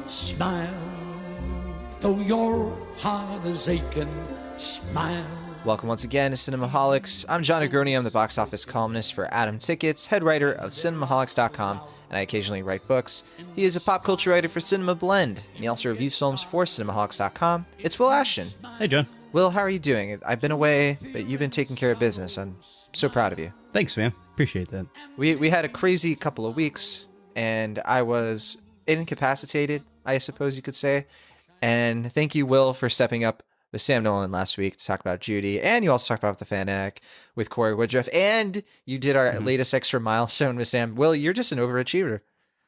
Smile, though your heart is aching. Smile. Welcome once again to Cinemaholics. I'm Jon and Will, I'm the box office columnist for Adam Tickets, head writer of Cinemaholics.com, and I occasionally write books. He is a pop culture writer for Cinema Blend, and he also reviews films for Cinemaholics.com. It's Will Ashton. Hey, John. Will, how are you doing? I've been away, but you've been taking care of business. I'm so proud of you. Thanks, man. Appreciate that. We had a crazy couple of weeks, and I was incapacitated, I suppose you could say. And thank you, Will, for stepping up with Sam Nolan last week to talk about Judy, and you also talked about The Fanatic with Corey Woodruff, and you did our latest extra milestone with Sam. Will, you're just an overachiever.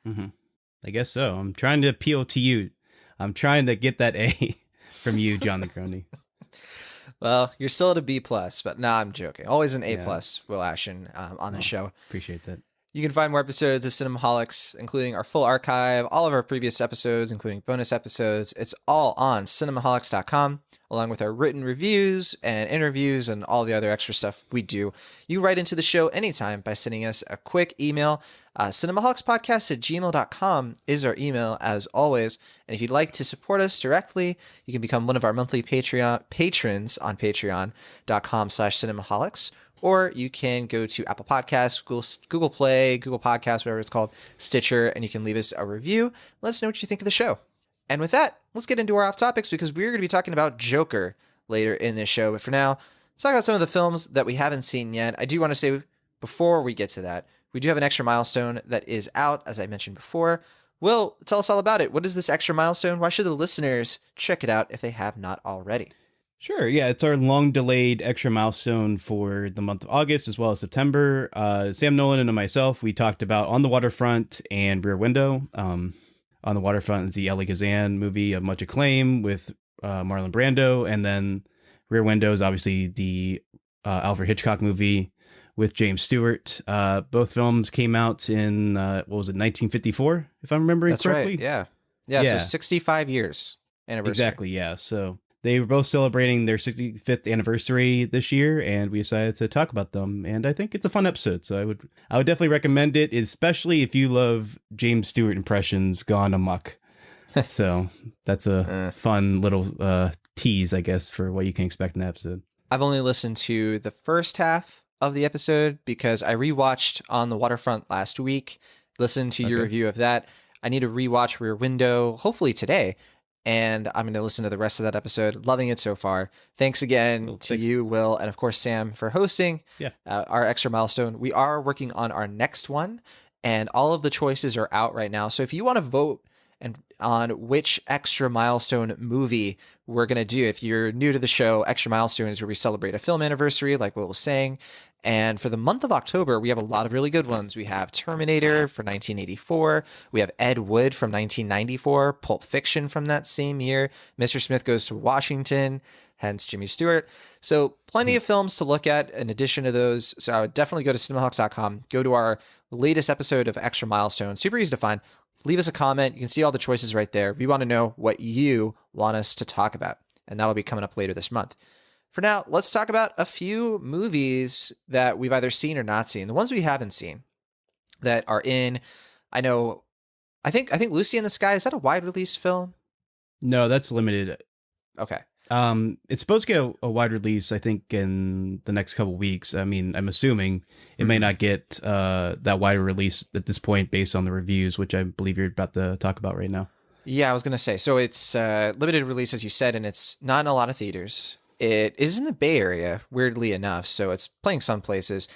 I guess so. I'm trying to appeal to you. I'm trying to get that A from you, John the Crony. Well, you're still at a B+, but nah, I'm joking. Always an A+, Will Ashton, on the show. Appreciate that. You can find more episodes of Cinemaholics, including our full archive, all of our previous episodes, including bonus episodes. It's all on cinemaholics.com, along with our written reviews and interviews and all the other extra stuff we do. You write into the show anytime by sending us a quick email. Cinemaholicspodcast@gmail.com is our email, as always. And if you'd like to support us directly, you can become one of our monthly patrons on patreon.com/cinemaholics. Or you can go to Apple Podcasts, Google Play, Google Podcasts, whatever it's called, Stitcher, and you can leave us a review. Let us know what you think of the show. And with that, let's get into our off topics, because we're going to be talking about Joker later in this show. But for now, let's talk about some of the films that we haven't seen yet. I do want to say, before we get to that, we do have an extra milestone that is out, as I mentioned before. Will, tell us all about it. What is this extra milestone? Why should the listeners check it out if they have not already? Sure. Yeah, it's our long-delayed extra milestone for the month of August as well as September. Sam Nolan and myself, we talked about On the Waterfront and Rear Window. On the Waterfront is the Elie Kazan movie of much acclaim with Marlon Brando, and then Rear Window is obviously the Alfred Hitchcock movie with James Stewart. Both films came out in, 1954, if I'm remembering correctly? That's right, yeah. So 65 years anniversary. Exactly, yeah. So they were both celebrating their 65th anniversary this year, and we decided to talk about them. And I think it's a fun episode, so I would definitely recommend it, especially if you love James Stewart impressions gone amok. So that's a fun little tease, I guess, for what you can expect in the episode. I've only listened to the first half of the episode because I rewatched On the Waterfront last week, listened to your review of that. I need to rewatch Rear Window, hopefully today. And I'm going to listen to the rest of that episode. Loving it so far. Thanks again to you, Will, and of course, Sam, for hosting our extra milestone. We are working on our next one, and all of the choices are out right now. So if you want to vote on which extra milestone movie we're going to do, if you're new to the show, extra milestone is where we celebrate a film anniversary, like Will was saying. And for the month of October, we have a lot of really good ones. We have Terminator for 1984. We have Ed Wood from 1994, Pulp Fiction from that same year, Mr. Smith Goes to Washington, hence Jimmy Stewart. So plenty of films to look at in addition to those. So I would definitely go to cinemaholics.com, go to our latest episode of Extra Milestone, super easy to find. Leave us a comment. You can see all the choices right there. We want to know what you want us to talk about, and that'll be coming up later this month. For now, let's talk about a few movies that we've either seen or not seen. The ones we haven't seen that are in, I think Lucy in the Sky, is that a wide release film? No, that's limited. Okay. It's supposed to get a wide release, I think, in the next couple weeks. I mean, I'm assuming it may not get that wider release at this point based on the reviews, which I believe you're about to talk about right now. Yeah, I was going to say. So it's limited release, as you said, and it's not in a lot of theaters. It is in the Bay Area, weirdly enough, so it's playing some places.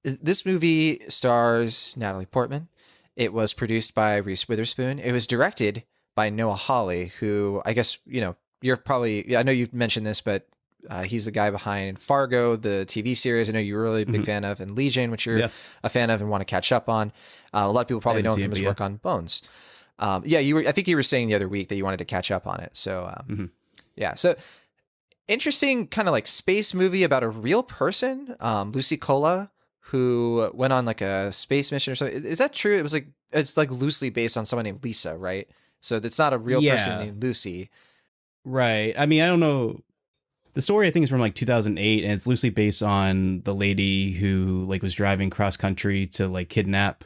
This movie stars Natalie Portman. It was produced by Reese Witherspoon. It was directed by Noah Hawley, who I guess, you're probably, I know you've mentioned this, but he's the guy behind Fargo, the TV series. I know you're really a big fan of, and Legion, which you're a fan of and want to catch up on. A lot of people probably know him from his work on Bones. I think you were saying the other week that you wanted to catch up on it. So, so interesting kind of like space movie about a real person, Lucy Cola, who went on like a space mission or something. Is that true? It's like loosely based on someone named Lisa, right? So it's not a real person named Lucy. Right. I mean, I don't know. The story, I think, is from like 2008, and it's loosely based on the lady who like was driving cross country to like kidnap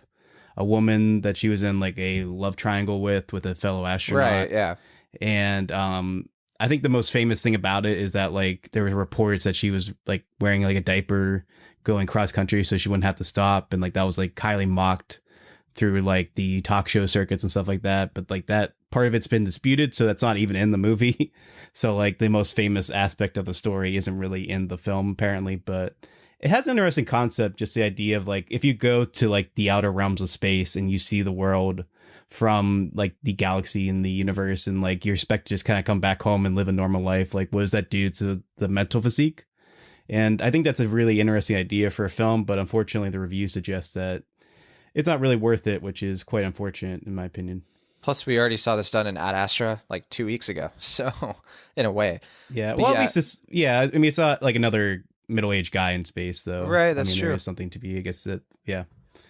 a woman that she was in like a love triangle with a fellow astronaut. Right, yeah. And I think the most famous thing about it is that like there were reports that she was like wearing like a diaper going cross country so she wouldn't have to stop, and like that was like highly mocked through like the talk show circuits and stuff like that. But like that part of it's been disputed, so that's not even in the movie. So like the most famous aspect of the story isn't really in the film apparently, but it has an interesting concept, just the idea of like if you go to like the outer realms of space and you see the world from like the galaxy and the universe, and like you're expected to just kind of come back home and live a normal life, like what does that do to the mental physique? And I think that's a really interesting idea for a film, but unfortunately the review suggests that it's not really worth it, which is quite unfortunate in my opinion. Plus, we already saw this done in Ad Astra like 2 weeks ago. So, in a way. Yeah. Well, at least this, yeah. I mean, it's not like another middle-aged guy in space, though. Right, that's I mean, true. There is something to be, I guess, that, yeah.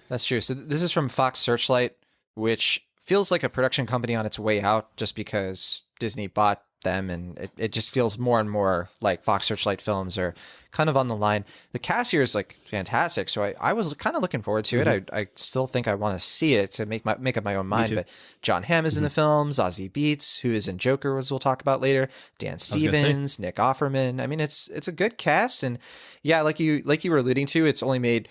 That's true. So, this is from Fox Searchlight, which feels like a production company on its way out just because Disney bought them, and it just feels more and more like Fox Searchlight films are kind of on the line. The cast here is like fantastic, so I was kind of looking forward to it. I still think I want to see it to make up my own mind. But John Hamm is in the film, Zazie Beetz, who is in Joker, as we'll talk about later, Dan Stevens, Nick Offerman. I mean, it's a good cast, and yeah, like you were alluding to, it's only made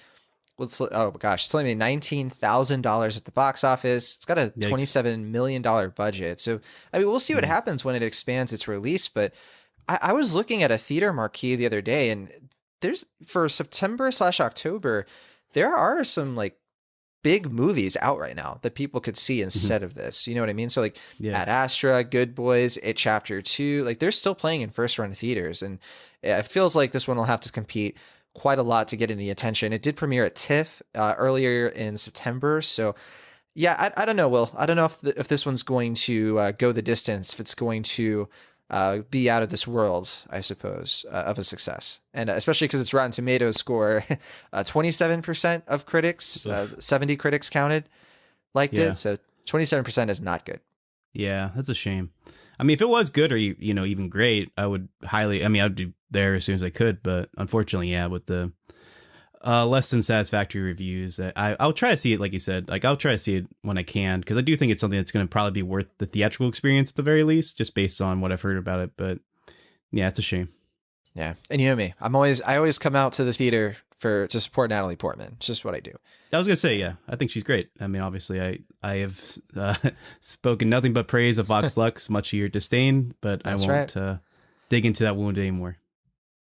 it's only made $19,000 at the box office. It's got a $27 million budget. So, I mean, we'll see what happens when it expands its release. But I was looking at a theater marquee the other day, and there's for September/October, there are some like big movies out right now that people could see instead of this. You know what I mean? So like Ad Astra, Good Boys, It Chapter 2, like they're still playing in first run theaters. And it feels like this one will have to compete quite a lot to get any attention. It did premiere at TIFF earlier in September. So yeah, I don't know, Will. I don't know if this one's going to go the distance, if it's going to be out of this world, I suppose, of a success. And especially because its Rotten Tomatoes score, 27% of critics, 70 critics counted, liked it. So 27% is not good. Yeah, that's a shame. I mean, if it was good or, even great, I'd be there as soon as I could. But unfortunately, yeah, with the less than satisfactory reviews, I'll try to see it, like you said. Like, I'll try to see it when I can, because I do think it's something that's going to probably be worth the theatrical experience at the very least, just based on what I've heard about it. But yeah, it's a shame. Yeah, and you know me, I always come out to the theater to support Natalie Portman. It's just what I do. I was gonna say, yeah, I think she's great. I mean, obviously, I have spoken nothing but praise of Vox Lux, much to your disdain, but I won't dig into that wound anymore.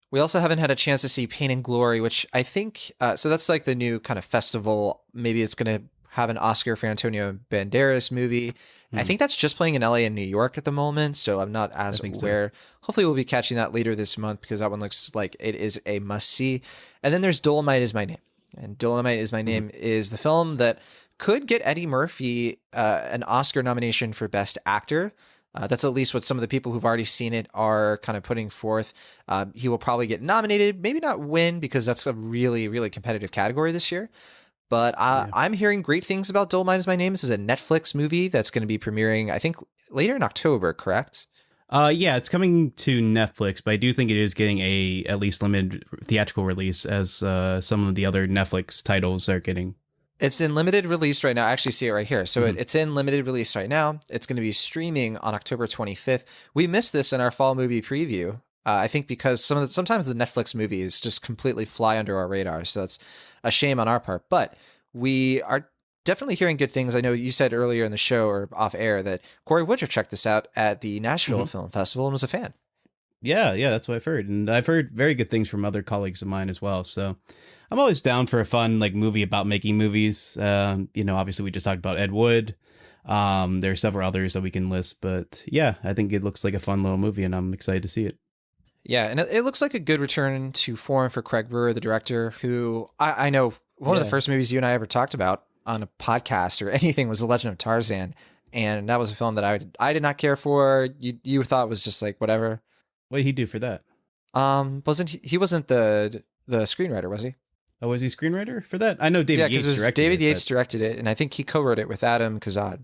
We also haven't had a chance to see Pain and Glory, which I think, so that's like the new kind of festival. Maybe it's going to have an Oscar for Antonio Banderas movie. I think that's just playing in LA and New York at the moment, so I'm not as aware. So. Hopefully we'll be catching that later this month, because that one looks like it is a must-see. And then there's Dolemite Is My Name. And Dolemite Is My Name is the film that could get Eddie Murphy an Oscar nomination for Best Actor. That's at least what some of the people who've already seen it are kind of putting forth. He will probably get nominated, maybe not win, because that's a really, really competitive category this year. But I'm hearing great things about Dolemite Is My Name. This is a Netflix movie that's going to be premiering, I think, later in October, correct? Yeah, it's coming to Netflix, but I do think it is getting a at least limited theatrical release, as some of the other Netflix titles are getting. It's in limited release right now. I actually see it right here. So it's in limited release right now. It's going to be streaming on October 25th. We missed this in our fall movie preview. I think because sometimes the Netflix movies just completely fly under our radar. So that's a shame on our part. But we are definitely hearing good things. I know you said earlier in the show or off air that Corey Woodruff checked this out at the Nashville Film Festival and was a fan. Yeah, that's what I've heard. And I've heard very good things from other colleagues of mine as well. So I'm always down for a fun movie about making movies. Obviously we just talked about Ed Wood. There are several others that we can list, but yeah, I think it looks like a fun little movie and I'm excited to see it. Yeah, and it looks like a good return to form for Craig Brewer, the director, who I know one of the first movies you and I ever talked about on a podcast or anything was The Legend of Tarzan. And that was a film that I did not care for. You thought was just like whatever. What did he do for that? He wasn't the screenwriter, was he? Oh, was he screenwriter for that? I know David Yates directed it. David Yates directed it, and I think he co-wrote it with Adam Kazad.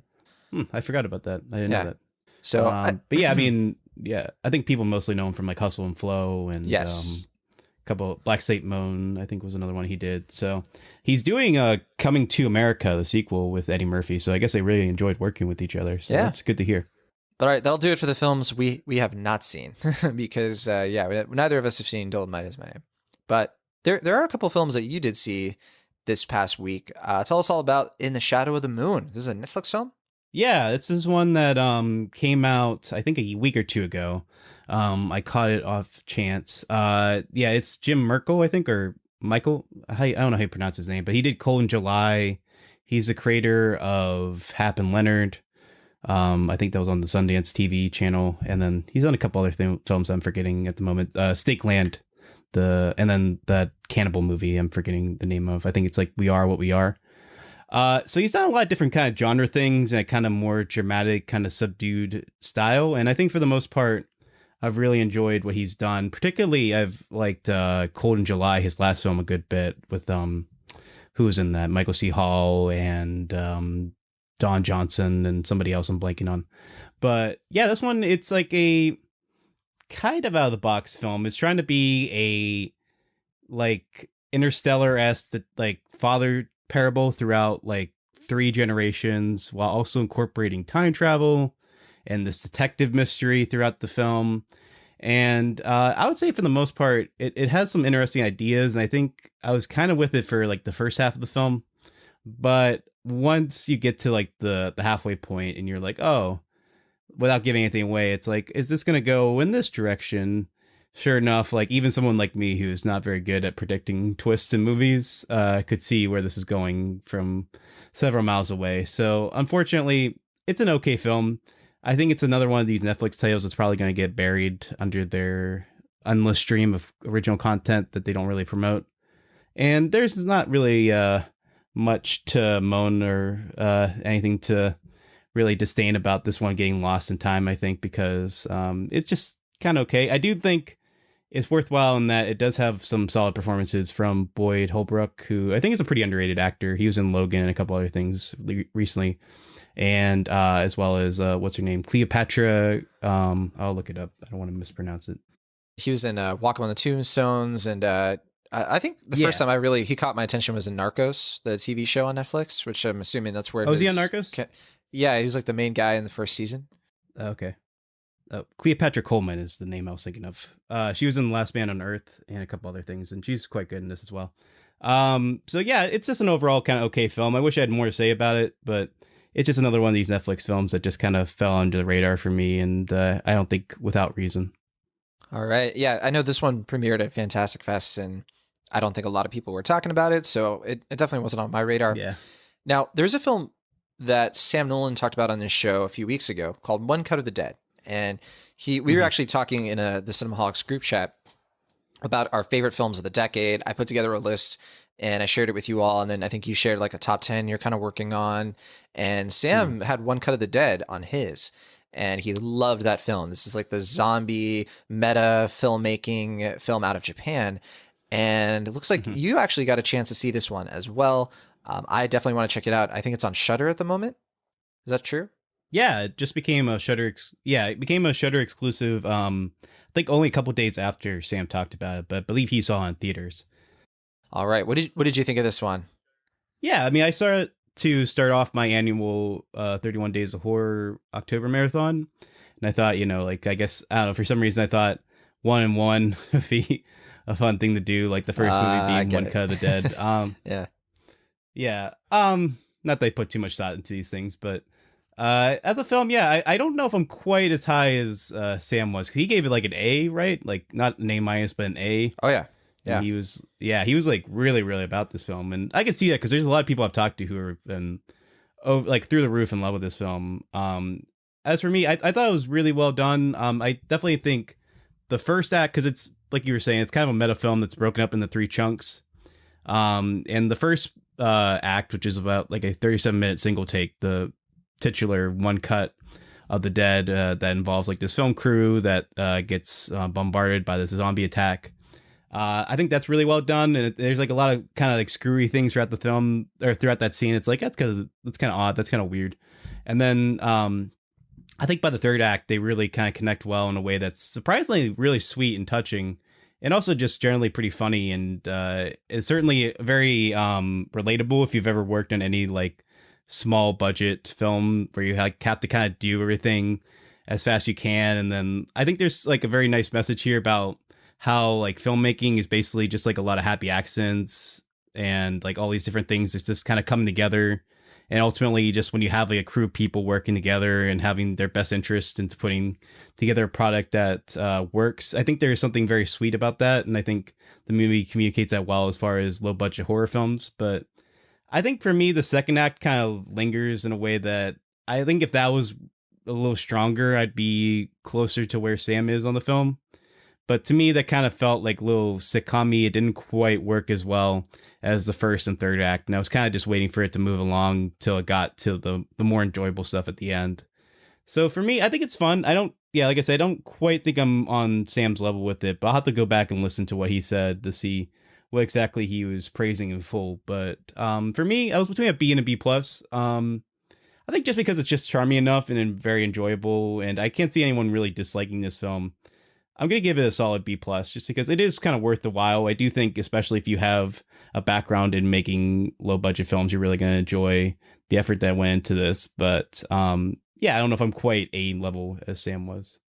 I forgot about that. I didn't know that. So, but yeah, I mean, I think people mostly know him from like Hustle and Flow and couple. Black Slate Moan, I think, was another one he did. So he's doing Coming to America, the sequel with Eddie Murphy. So I guess they really enjoyed working with each other. So that's good to hear. But all right, that'll do it for the films we have not seen because neither of us have seen Dolemite Is My Name. But there are a couple films that you did see this past week. Tell us all about In the Shadow of the Moon. This is a Netflix film? Yeah, this is one that came out, I think, a week or two ago. I caught it off chance. It's Jim Merkel, I think, or Michael. I don't know how you pronounce his name, but he did Cold in July. He's the creator of Hap and Leonard. I think that was on the Sundance TV channel. And then he's on a couple other films I'm forgetting at the moment. Stake Land, and then the cannibal movie I'm forgetting the name of. I think it's like We Are What We Are. So he's done a lot of different kind of genre things and a kind of more dramatic, kind of subdued style. And I think for the most part, I've really enjoyed what he's done. Particularly, I've liked Cold in July, his last film, a good bit with who was in that? Michael C. Hall and Don Johnson and somebody else I'm blanking on. But yeah, this one, it's like a kind of out of the box film. It's trying to be a like Interstellar-esque like father parable throughout like 3 generations, while also incorporating time travel and this detective mystery throughout the film. And I would say for the most part, it has some interesting ideas, and I think I was kind of with it for like the first half of the film. But once you get to like the halfway point and you're like, oh, without giving anything away, it's like, is this going to go in this direction? Sure enough, like even someone like me who's not very good at predicting twists in movies could see where this is going from several miles away. So unfortunately, it's an okay film. I think it's another one of these Netflix titles that's probably going to get buried under their endless stream of original content that they don't really promote. And there's not really much to moan or anything to really disdain about this one getting lost in time, I think, because it's just kind of okay. I do think it's worthwhile in that it does have some solid performances from Boyd Holbrook, who I think is a pretty underrated actor. He was in Logan and a couple other things recently. And as well as, what's her name? Cleopatra. I'll look it up. I don't want to mispronounce it. He was in Walk Among the Tombstones. And I think the first time he caught my attention was in Narcos, the TV show on Netflix, which I'm assuming that's where... Oh, is he on Narcos? Yeah, he was like the main guy in the first season. Okay. Cleopatra Coleman is the name I was thinking of. She was in The Last Man on Earth and a couple other things, and she's quite good in this as well. So yeah, it's just an overall kind of okay film. I wish I had more to say about it, but it's just another one of these Netflix films that just kind of fell under the radar for me, and I don't think without reason. All right. Yeah, I know this one premiered at Fantastic Fest, and I don't think a lot of people were talking about it, so it definitely wasn't on my radar. Yeah. Now, there's a film that Sam Nolan talked about on this show a few weeks ago called One Cut of the Dead. And we were actually talking in the Cinemaholics group chat about our favorite films of the decade. I put together a list and I shared it with you all. And then I think you shared like a top 10 you're kind of working on. And Sam had One Cut of the Dead on his, and he loved that film. This is like the zombie meta filmmaking film out of Japan. And it looks like you actually got a chance to see this one as well. I definitely want to check it out. I think it's on Shudder at the moment. Is that true? Yeah, it just became a Shudder. It became a Shudder exclusive. I think only a couple days after Sam talked about it, but I believe he saw it in theaters. All right, what did you think of this one? Yeah, I mean, I saw it to start off my annual 31 Days of Horror October marathon, and I thought, I guess I don't know, for some reason I thought 1 and 1 would be a fun thing to do, like the first movie being One Cut of the Dead. Yeah. Not that I put too much thought into these things, but. As a film, I don't know if I'm quite as high as Sam was. He gave it like an A, right? Like not an A-, but an A. Oh yeah, yeah. And he was like really, really about this film, and I can see that because there's a lot of people I've talked to who have been like through the roof in love with this film. As for me, I thought it was really well done. I definitely think the first act, because it's like you were saying, it's kind of a meta film that's broken up into 3 chunks. And the first act, which is about like a 37-minute single take, the titular One Cut of the Dead, that involves like this film crew that gets bombarded by this zombie attack. I think that's really well done, and there's like a lot of kind of like screwy things throughout the film or throughout that scene. It's like that's because it's kind of odd, that's kind of weird. And then I think by the third act they really kind of connect well in a way that's surprisingly really sweet and touching. and also just generally pretty funny, and it's certainly very relatable if you've ever worked on any like small budget film where you have to kind of do everything as fast as you can. And then I think there's like a very nice message here about how like filmmaking is basically just like a lot of happy accidents and like all these different things just kind of coming together. And ultimately, just when you have like a crew of people working together and having their best interest into putting together a product that works, I think there's something very sweet about that. And I think the movie communicates that well as far as low budget horror films. But I think for me, the second act kind of lingers in a way that I think if that was a little stronger, I'd be closer to where Sam is on the film. But to me, that kind of felt like a little sitcom-y. It didn't quite work as well as the first and third act. And I was kind of just waiting for it to move along till it got to the more enjoyable stuff at the end. So for me, I think it's fun. Like I said, I don't quite think I'm on Sam's level with it, but I'll have to go back and listen to what he said to see what exactly he was praising in full. But for me, I was between a B and a B plus. I think just because it's just charming enough and very enjoyable, and I can't see anyone really disliking this film, I'm going to give it a solid B plus just because it is kind of worth the while. I do think, especially if you have a background in making low budget films, you're really going to enjoy the effort that went into this. But I don't know if I'm quite A level as Sam was.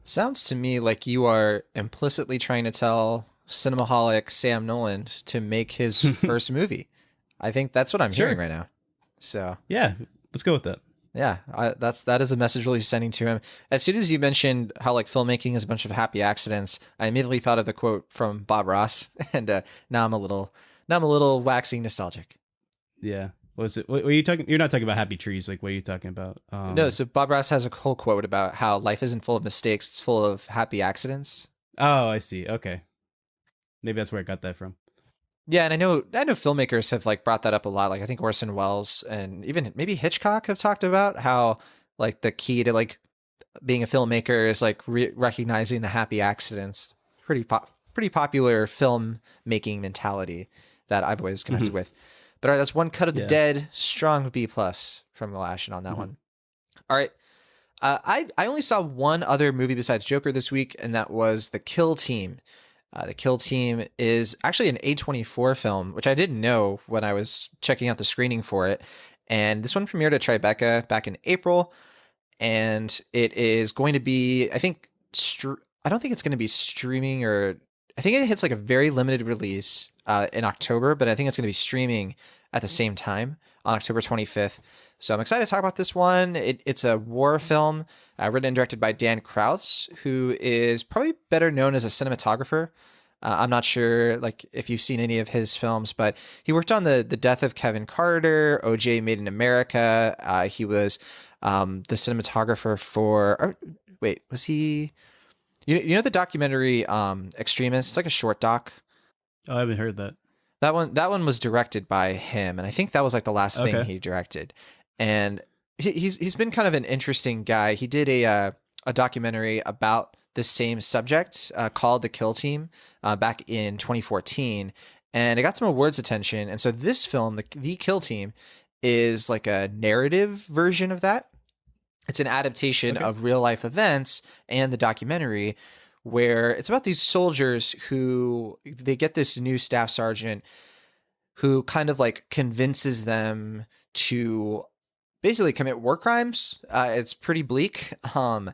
Sounds to me like you are implicitly trying to tell cinemaholic Sam Nolan to make his first movie. I think that's what I'm hearing right now. So yeah, let's go with that. Yeah, that is a message really sending to him. As soon as you mentioned how like filmmaking is a bunch of happy accidents, I immediately thought of the quote from Bob Ross, and now I'm a little waxing nostalgic. Yeah, what are you talking? You're not talking about Happy Trees. Like, what are you talking about? No, so Bob Ross has a whole quote about how life isn't full of mistakes; it's full of happy accidents. Oh, I see. Okay, maybe that's where I got that from. Yeah, and I know filmmakers have like brought that up a lot. Like I think Orson Welles and even maybe Hitchcock have talked about how like the key to like being a filmmaker is like recognizing the happy accidents. Pretty popular film making mentality that I've always connected with. But all right, that's one cut of the dead. Strong B plus from Galashan on that one. All right. I only saw one other movie besides Joker this week, and that was The Kill Team. The Kill Team is actually an A24 film, which I didn't know when I was checking out the screening for it. And this one premiered at Tribeca back in April. And it is going to be, I don't think it's going to be streaming, or I think it hits like a very limited release in October, but I think it's going to be streaming at the same time on October 25th. So I'm excited to talk about this one. It's a war film written and directed by Dan Kraus, who is probably better known as a cinematographer. I'm not sure like if you've seen any of his films, but he worked on the Death of Kevin Carter, OJ Made in America. He was the cinematographer for, was he, you know the documentary Extremist? It's like a short doc. Oh, I haven't heard that. That one was directed by him, and I think that was like the last thing he directed. And he's been kind of an interesting guy. He did a documentary about the same subject called The Kill Team back in 2014, and it got some awards attention. And so this film, The Kill Team, is like a narrative version of that. It's an adaptation of real life events and the documentary, where it's about these soldiers who they get this new staff sergeant who kind of like convinces them to basically commit war crimes. It's pretty bleak. The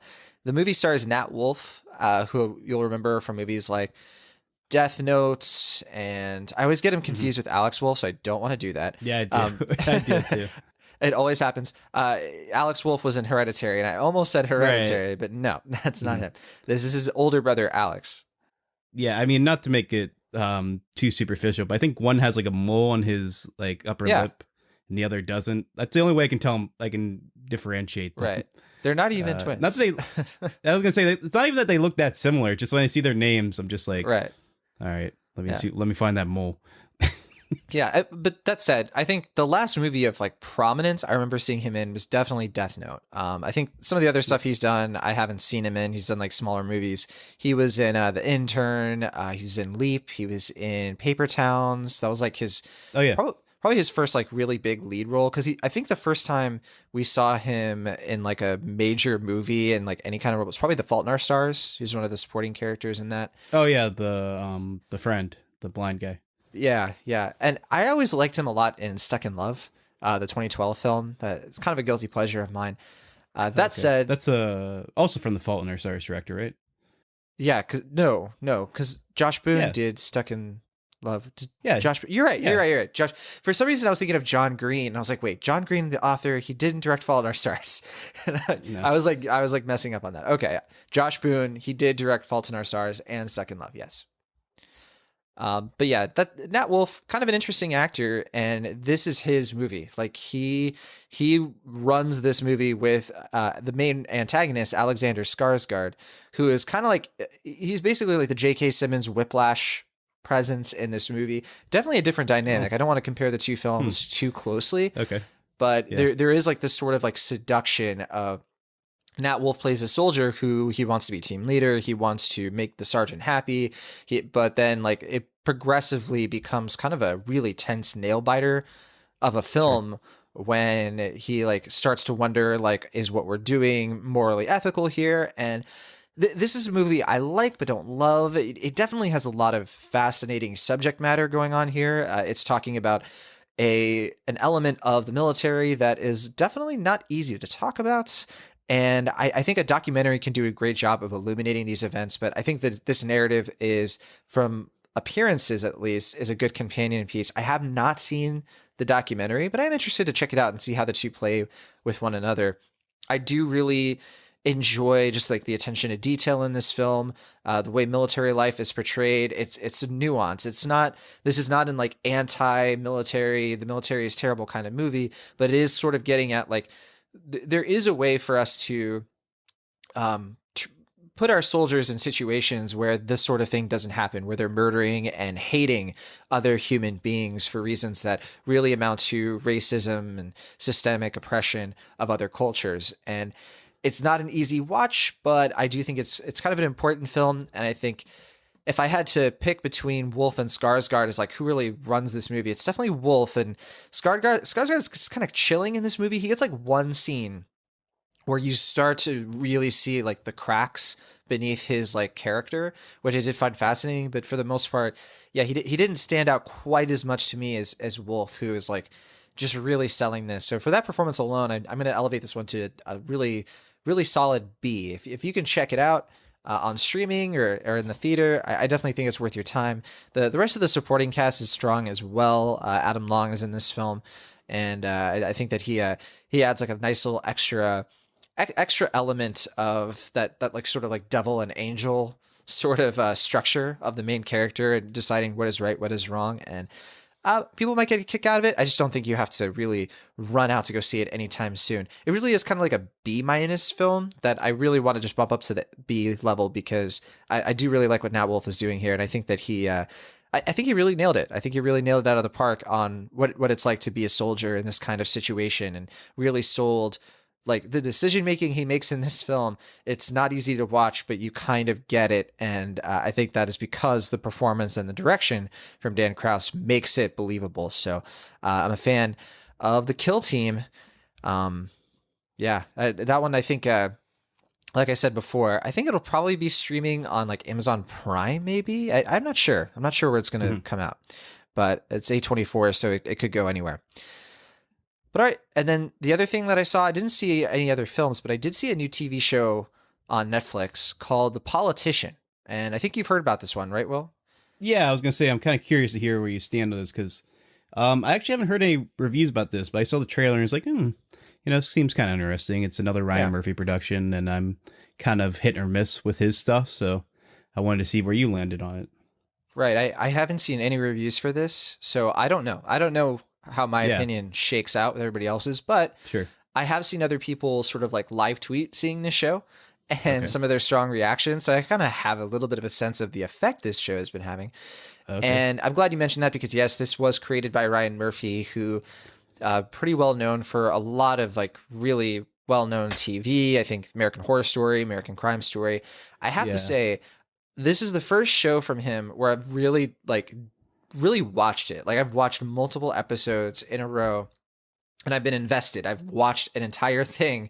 movie stars Nat Wolff, who you'll remember from movies like Death Note, and I always get him confused with Alex Wolff, so I don't want to do that. Yeah, I do. I do too. It always happens. Alex Wolff was in Hereditary, and I almost said Hereditary, but no, that's not him. This is his older brother, Alex. Yeah, I mean, not to make it too superficial, but I think one has like a mole on his like upper lip, and the other doesn't. That's the only way I can tell him. I can differentiate them. Right. They're not even twins. Not that I was gonna say it's not even that they look that similar. Just when I see their names, I'm just like, right. All right, let me see. Let me find that mole. Yeah, but that said, I think the last movie of like prominence I remember seeing him in was definitely Death Note. I think some of the other stuff he's done, I haven't seen him in. He's done like smaller movies. He was in The Intern. He was in Leap. He was in Paper Towns. That was like his probably his first like really big lead role, because I think the first time we saw him in like a major movie and like any kind of role was probably The Fault in Our Stars. He's one of the supporting characters in that. Oh yeah, the friend, the blind guy. Yeah, yeah. And I always liked him a lot in Stuck in Love, the 2012 film. It's kind of a guilty pleasure of mine. That said, that's also from the Fault in Our Stars director, right? yeah, because Josh Boone did Stuck in Love. Yeah, Josh, you're right. You're right. Josh. For some reason, I was thinking of John Green. I was like, wait, John Green, the author, he didn't direct Fault in Our Stars. And I was like messing up on that. Okay, Josh Boone, he did direct Fault in Our Stars and Stuck in Love. Yes. But yeah, that Nat Wolff, kind of an interesting actor, and this is his movie. Like he runs this movie with the main antagonist, Alexander Skarsgård, who is kind of like, he's basically like the J.K. Simmons Whiplash presence in this movie. Definitely a different dynamic. I don't want to compare the two films too closely. Okay. But there is like this sort of like seduction of Nat Wolff plays a soldier who he wants to be team leader. He wants to make the sergeant happy. But then like it progressively becomes kind of a really tense nail biter of a film when he like starts to wonder, like, is what we're doing morally ethical here? And this is a movie I like but don't love. It definitely has a lot of fascinating subject matter going on here. It's talking about an element of the military that is definitely not easy to talk about. And I think a documentary can do a great job of illuminating these events, but I think that this narrative is, from appearances at least, is a good companion piece. I have not seen the documentary, but I'm interested to check it out and see how the two play with one another. I do really enjoy just like the attention to detail in this film, the way military life is portrayed. It's a nuance. This is not in like anti-military, the military is terrible kind of movie, but it is sort of getting at like, there is a way for us to put our soldiers in situations where this sort of thing doesn't happen, where they're murdering and hating other human beings for reasons that really amount to racism and systemic oppression of other cultures. And it's not an easy watch, but I do think it's kind of an important film. And I think if I had to pick between Wolff and Skarsgård as like who really runs this movie, it's definitely Wolff. And Skarsgård is just kind of chilling in this movie. He gets like one scene where you start to really see like the cracks beneath his like character, which I did find fascinating. But for the most part, yeah, he didn't stand out quite as much to me as Wolff, who is like just really selling this. So for that performance alone, I'm going to elevate this one to a really, really solid B. If you can check it out on streaming or in the theater, I definitely think it's worth your time. The rest of the supporting cast is strong as well. Adam Long is in this film, and I think that he adds like a nice little extra element of that like sort of like devil and angel sort of structure of the main character and deciding what is right, what is wrong. And people might get a kick out of it. I just don't think you have to really run out to go see it anytime soon. It really is kind of like a B- film that I really want to just bump up to the B level, because I do really like what Nat Wolff is doing here. And I think that I think he really nailed it. I think he really nailed it out of the park on what it's like to be a soldier in this kind of situation, and really sold like the decision making he makes in this film. It's not easy to watch, but you kind of get it. And I think that is because the performance and the direction from Dan Krause makes it believable. So I'm a fan of The Kill Team. That one, I think, like I said before, I think it'll probably be streaming on like Amazon Prime, maybe. I'm not sure. I'm not sure where it's going to come out, but it's A24, so it could go anywhere. But all right, and then the other thing that I saw, I didn't see any other films, but I did see a new TV show on Netflix called The Politician. And I think you've heard about this one, right, Will? Yeah, I was going to say, I'm kind of curious to hear where you stand on this, because I actually haven't heard any reviews about this, but I saw the trailer and it's like, it seems kind of interesting. It's another Ryan Murphy production, and I'm kind of hit or miss with his stuff, so I wanted to see where you landed on it. Right, I haven't seen any reviews for this, so I don't know. I don't know how my opinion shakes out with everybody else's, but sure. I have seen other people sort of like live tweet seeing this show and some of their strong reactions. So I kind of have a little bit of a sense of the effect this show has been having. Okay. And I'm glad you mentioned that, because yes, this was created by Ryan Murphy, who pretty well known for a lot of like really well-known TV. I think American Horror Story, American Crime Story. I have to say, this is the first show from him where I've really like really watched it. Like I've watched multiple episodes in a row and I've been invested. I've watched an entire thing.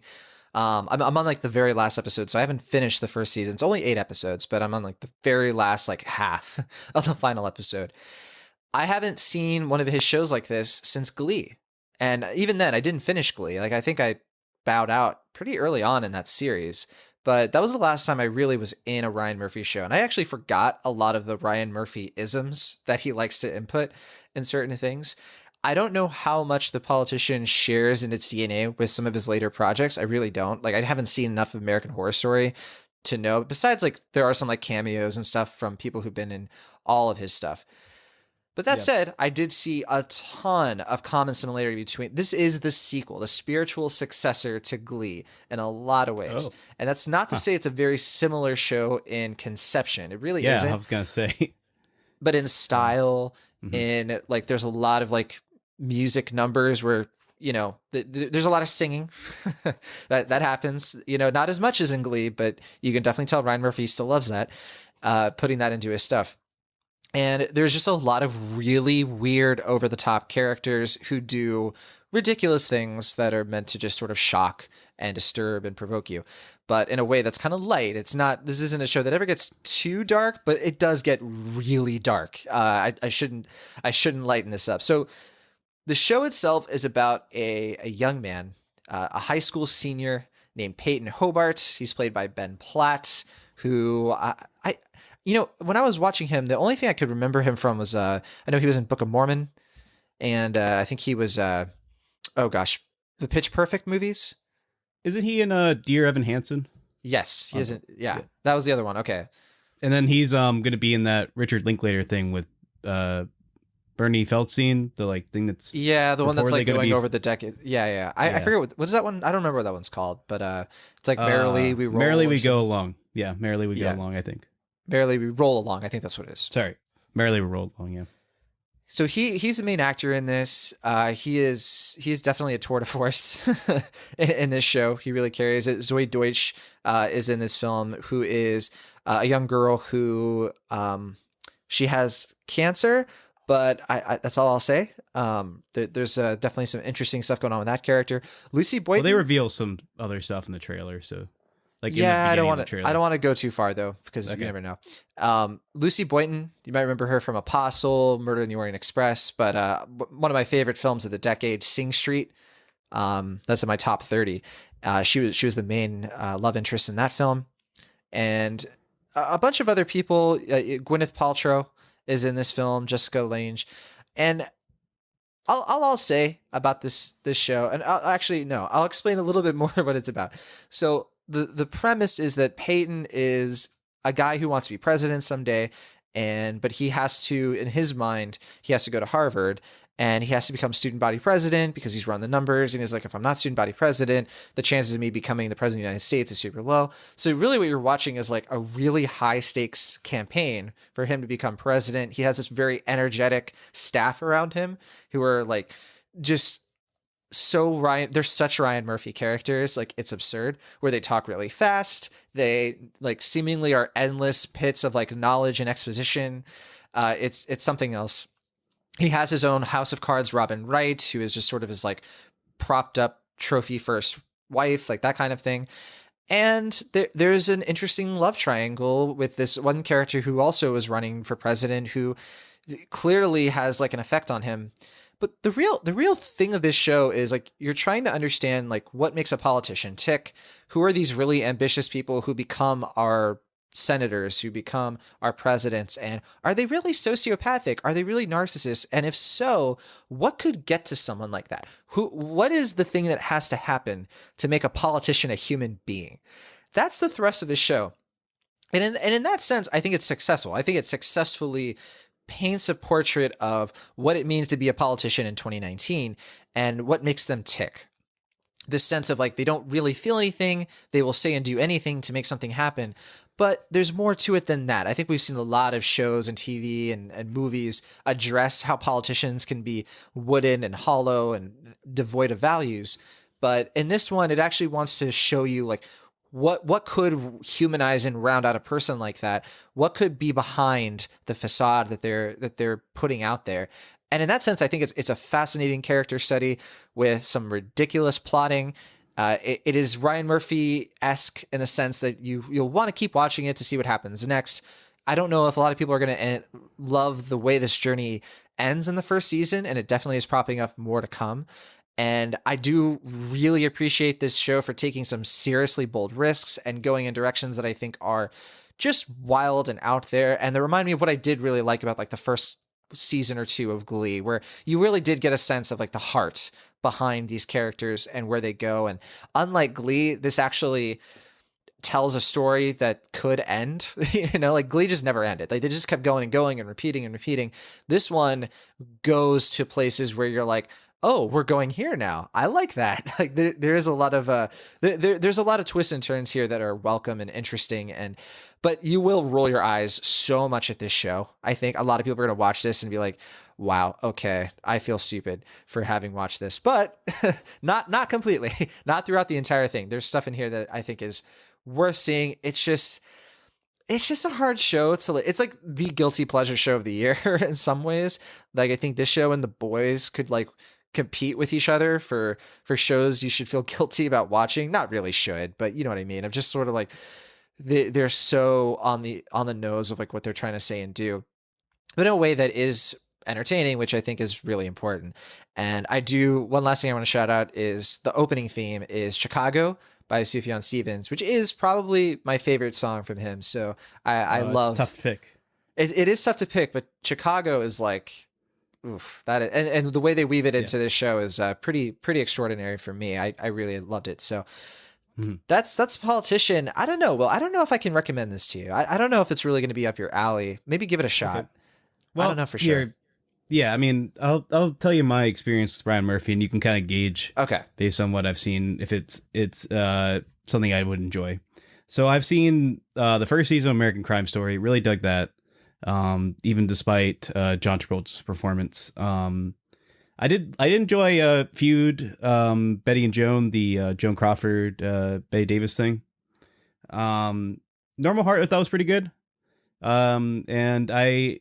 I'm on like the very last episode, so I haven't finished the first season. It's only 8 episodes, but I'm on like the very last like half of the final episode. I haven't seen one of his shows like this since Glee. And even then I didn't finish Glee. Like I think I bowed out pretty early on in that series. But that was the last time I really was in a Ryan Murphy show. And I actually forgot a lot of the Ryan Murphy isms that he likes to input in certain things. I don't know how much The Politician shares in its DNA with some of his later projects. I really don't. Like, I haven't seen enough of American Horror Story to know. Besides, like, there are some like cameos and stuff from people who've been in all of his stuff. But that said, I did see a ton of common similarity between this is the sequel, the spiritual successor to Glee in a lot of ways. And that's not to say it's a very similar show in conception. It really isn't. Yeah, I was going to say. But in style, in like, there's a lot of like music numbers where, you know, there's a lot of singing that happens, you know, not as much as in Glee, but you can definitely tell Ryan Murphy still loves that, putting that into his stuff. And there's just a lot of really weird, over-the-top characters who do ridiculous things that are meant to just sort of shock and disturb and provoke you, but in a way that's kind of light. It's not. This isn't a show that ever gets too dark, but it does get really dark. I shouldn't lighten this up. So the show itself is about a young man, a high school senior named Peyton Hobart. He's played by Ben Platt, who you know, when I was watching him, the only thing I could remember him from was, I know he was in Book of Mormon, and I think he was, the Pitch Perfect movies. Isn't he in Dear Evan Hansen? Yes, he isn't. Yeah, that was the other one. Okay. And then he's going to be in that Richard Linklater thing with Bernie Feldstein, the like thing that's the one that's like going over the decade. Yeah. I forget what is that one. I don't remember what that one's called, but it's like Merrily We Roll. Merrily We Go Along. Yeah, Merrily We Go Along. I think. Merrily We Roll Along. I think that's what it is. Sorry, Merrily We Roll Along. Yeah. So he's the main actor in this. He is definitely a tour de force in this show. He really carries it. Zoe Deutsch is in this film, who is a young girl who she has cancer, but I that's all I'll say. There's definitely some interesting stuff going on with that character. Lucy Boynton. Well, they reveal some other stuff in the trailer, so. Like I don't want to go too far though, because you never know. Lucy Boynton, you might remember her from Apostle, Murder in the Orient Express, but one of my favorite films of the decade, Sing Street. That's in my top 30. She was the main love interest in that film, and a bunch of other people. Gwyneth Paltrow is in this film, Jessica Lange, and I'll say about this show, and I'll explain a little bit more of what it's about. So. The premise is that Peyton is a guy who wants to be president someday, but he has to, in his mind, he has to go to Harvard, and he has to become student body president because he's run the numbers, and he's like, if I'm not student body president, the chances of me becoming the president of the United States is super low. So really what you're watching is like a really high stakes campaign for him to become president. He has this very energetic staff around him who are like just they're such Ryan Murphy characters, like it's absurd, where they talk really fast. They like seemingly are endless pits of like knowledge and exposition. It's something else. He has his own House of Cards Robin Wright, who is just sort of his like propped up trophy first wife, like that kind of thing. And there's an interesting love triangle with this one character who also is running for president, who clearly has like an effect on him. But the real thing of this show is like you're trying to understand like what makes a politician tick. Who are these really ambitious people who become our senators, who become our presidents, and are they really sociopathic? Are they really narcissists? And if so, what could get to someone like that? What is the thing that has to happen to make a politician a human being? That's the thrust of this show. And in that sense, I think it's successful. I think it successfully paints a portrait of what it means to be a politician in 2019 and what makes them tick. This sense of like, they don't really feel anything. They will say and do anything to make something happen. But there's more to it than that. I think we've seen a lot of shows and TV and movies address how politicians can be wooden and hollow and devoid of values. But in this one, it actually wants to show you like, what could humanize and round out a person like that? What could be behind the facade that they're putting out there? And in that sense, I think it's a fascinating character study with some ridiculous plotting. It is Ryan Murphy-esque in the sense that you'll want to keep watching it to see what happens next. I don't know if a lot of people are going to love the way this journey ends in the first season, and it definitely is propping up more to come. And I do really appreciate this show for taking some seriously bold risks and going in directions that I think are just wild and out there. And they remind me of what I did really like about like the first season or two of Glee, where you really did get a sense of like the heart behind these characters and where they go. And unlike Glee, this actually tells a story that could end. Like Glee just never ended. Like they just kept going and going and repeating and repeating. This one goes to places where you're like, oh, we're going here now. I like that. Like there is a lot of there's a lot of twists and turns here that are welcome and interesting, but you will roll your eyes so much at this show. I think a lot of people are going to watch this and be like, wow, okay, I feel stupid for having watched this, but not completely, not throughout the entire thing. There's stuff in here that I think is worth seeing. It's just a hard show it's like the guilty pleasure show of the year in some ways. Like I think this show and The Boys could like compete with each other for shows you should feel guilty about watching. Not really should, but you know what I mean. I'm just sort of like they're so on the nose of like what they're trying to say and do, but in a way that is entertaining, which I think is really important. And one last thing I want to shout out is the opening theme is Chicago by Sufjan Stevens, which is probably my favorite song from him. So I love. It's tough to pick. It is tough to pick, but Chicago is like, oof, and the way they weave it into this show is pretty extraordinary for me. I really loved it. So that's Politician. I don't know. Well, I don't know if I can recommend this to you. I don't know if it's really going to be up your alley. Maybe give it a shot. Okay. Well, I don't know for sure. Yeah, I mean, I'll tell you my experience with Ryan Murphy, and you can kind of gauge, based on what I've seen, if it's something I would enjoy. So I've seen the first season of American Crime Story. Really dug that, even despite John Travolta's performance. I did enjoy Feud, Betty and Joan, the Joan Crawford, Betty Davis thing. Normal Heart I thought was pretty good, and I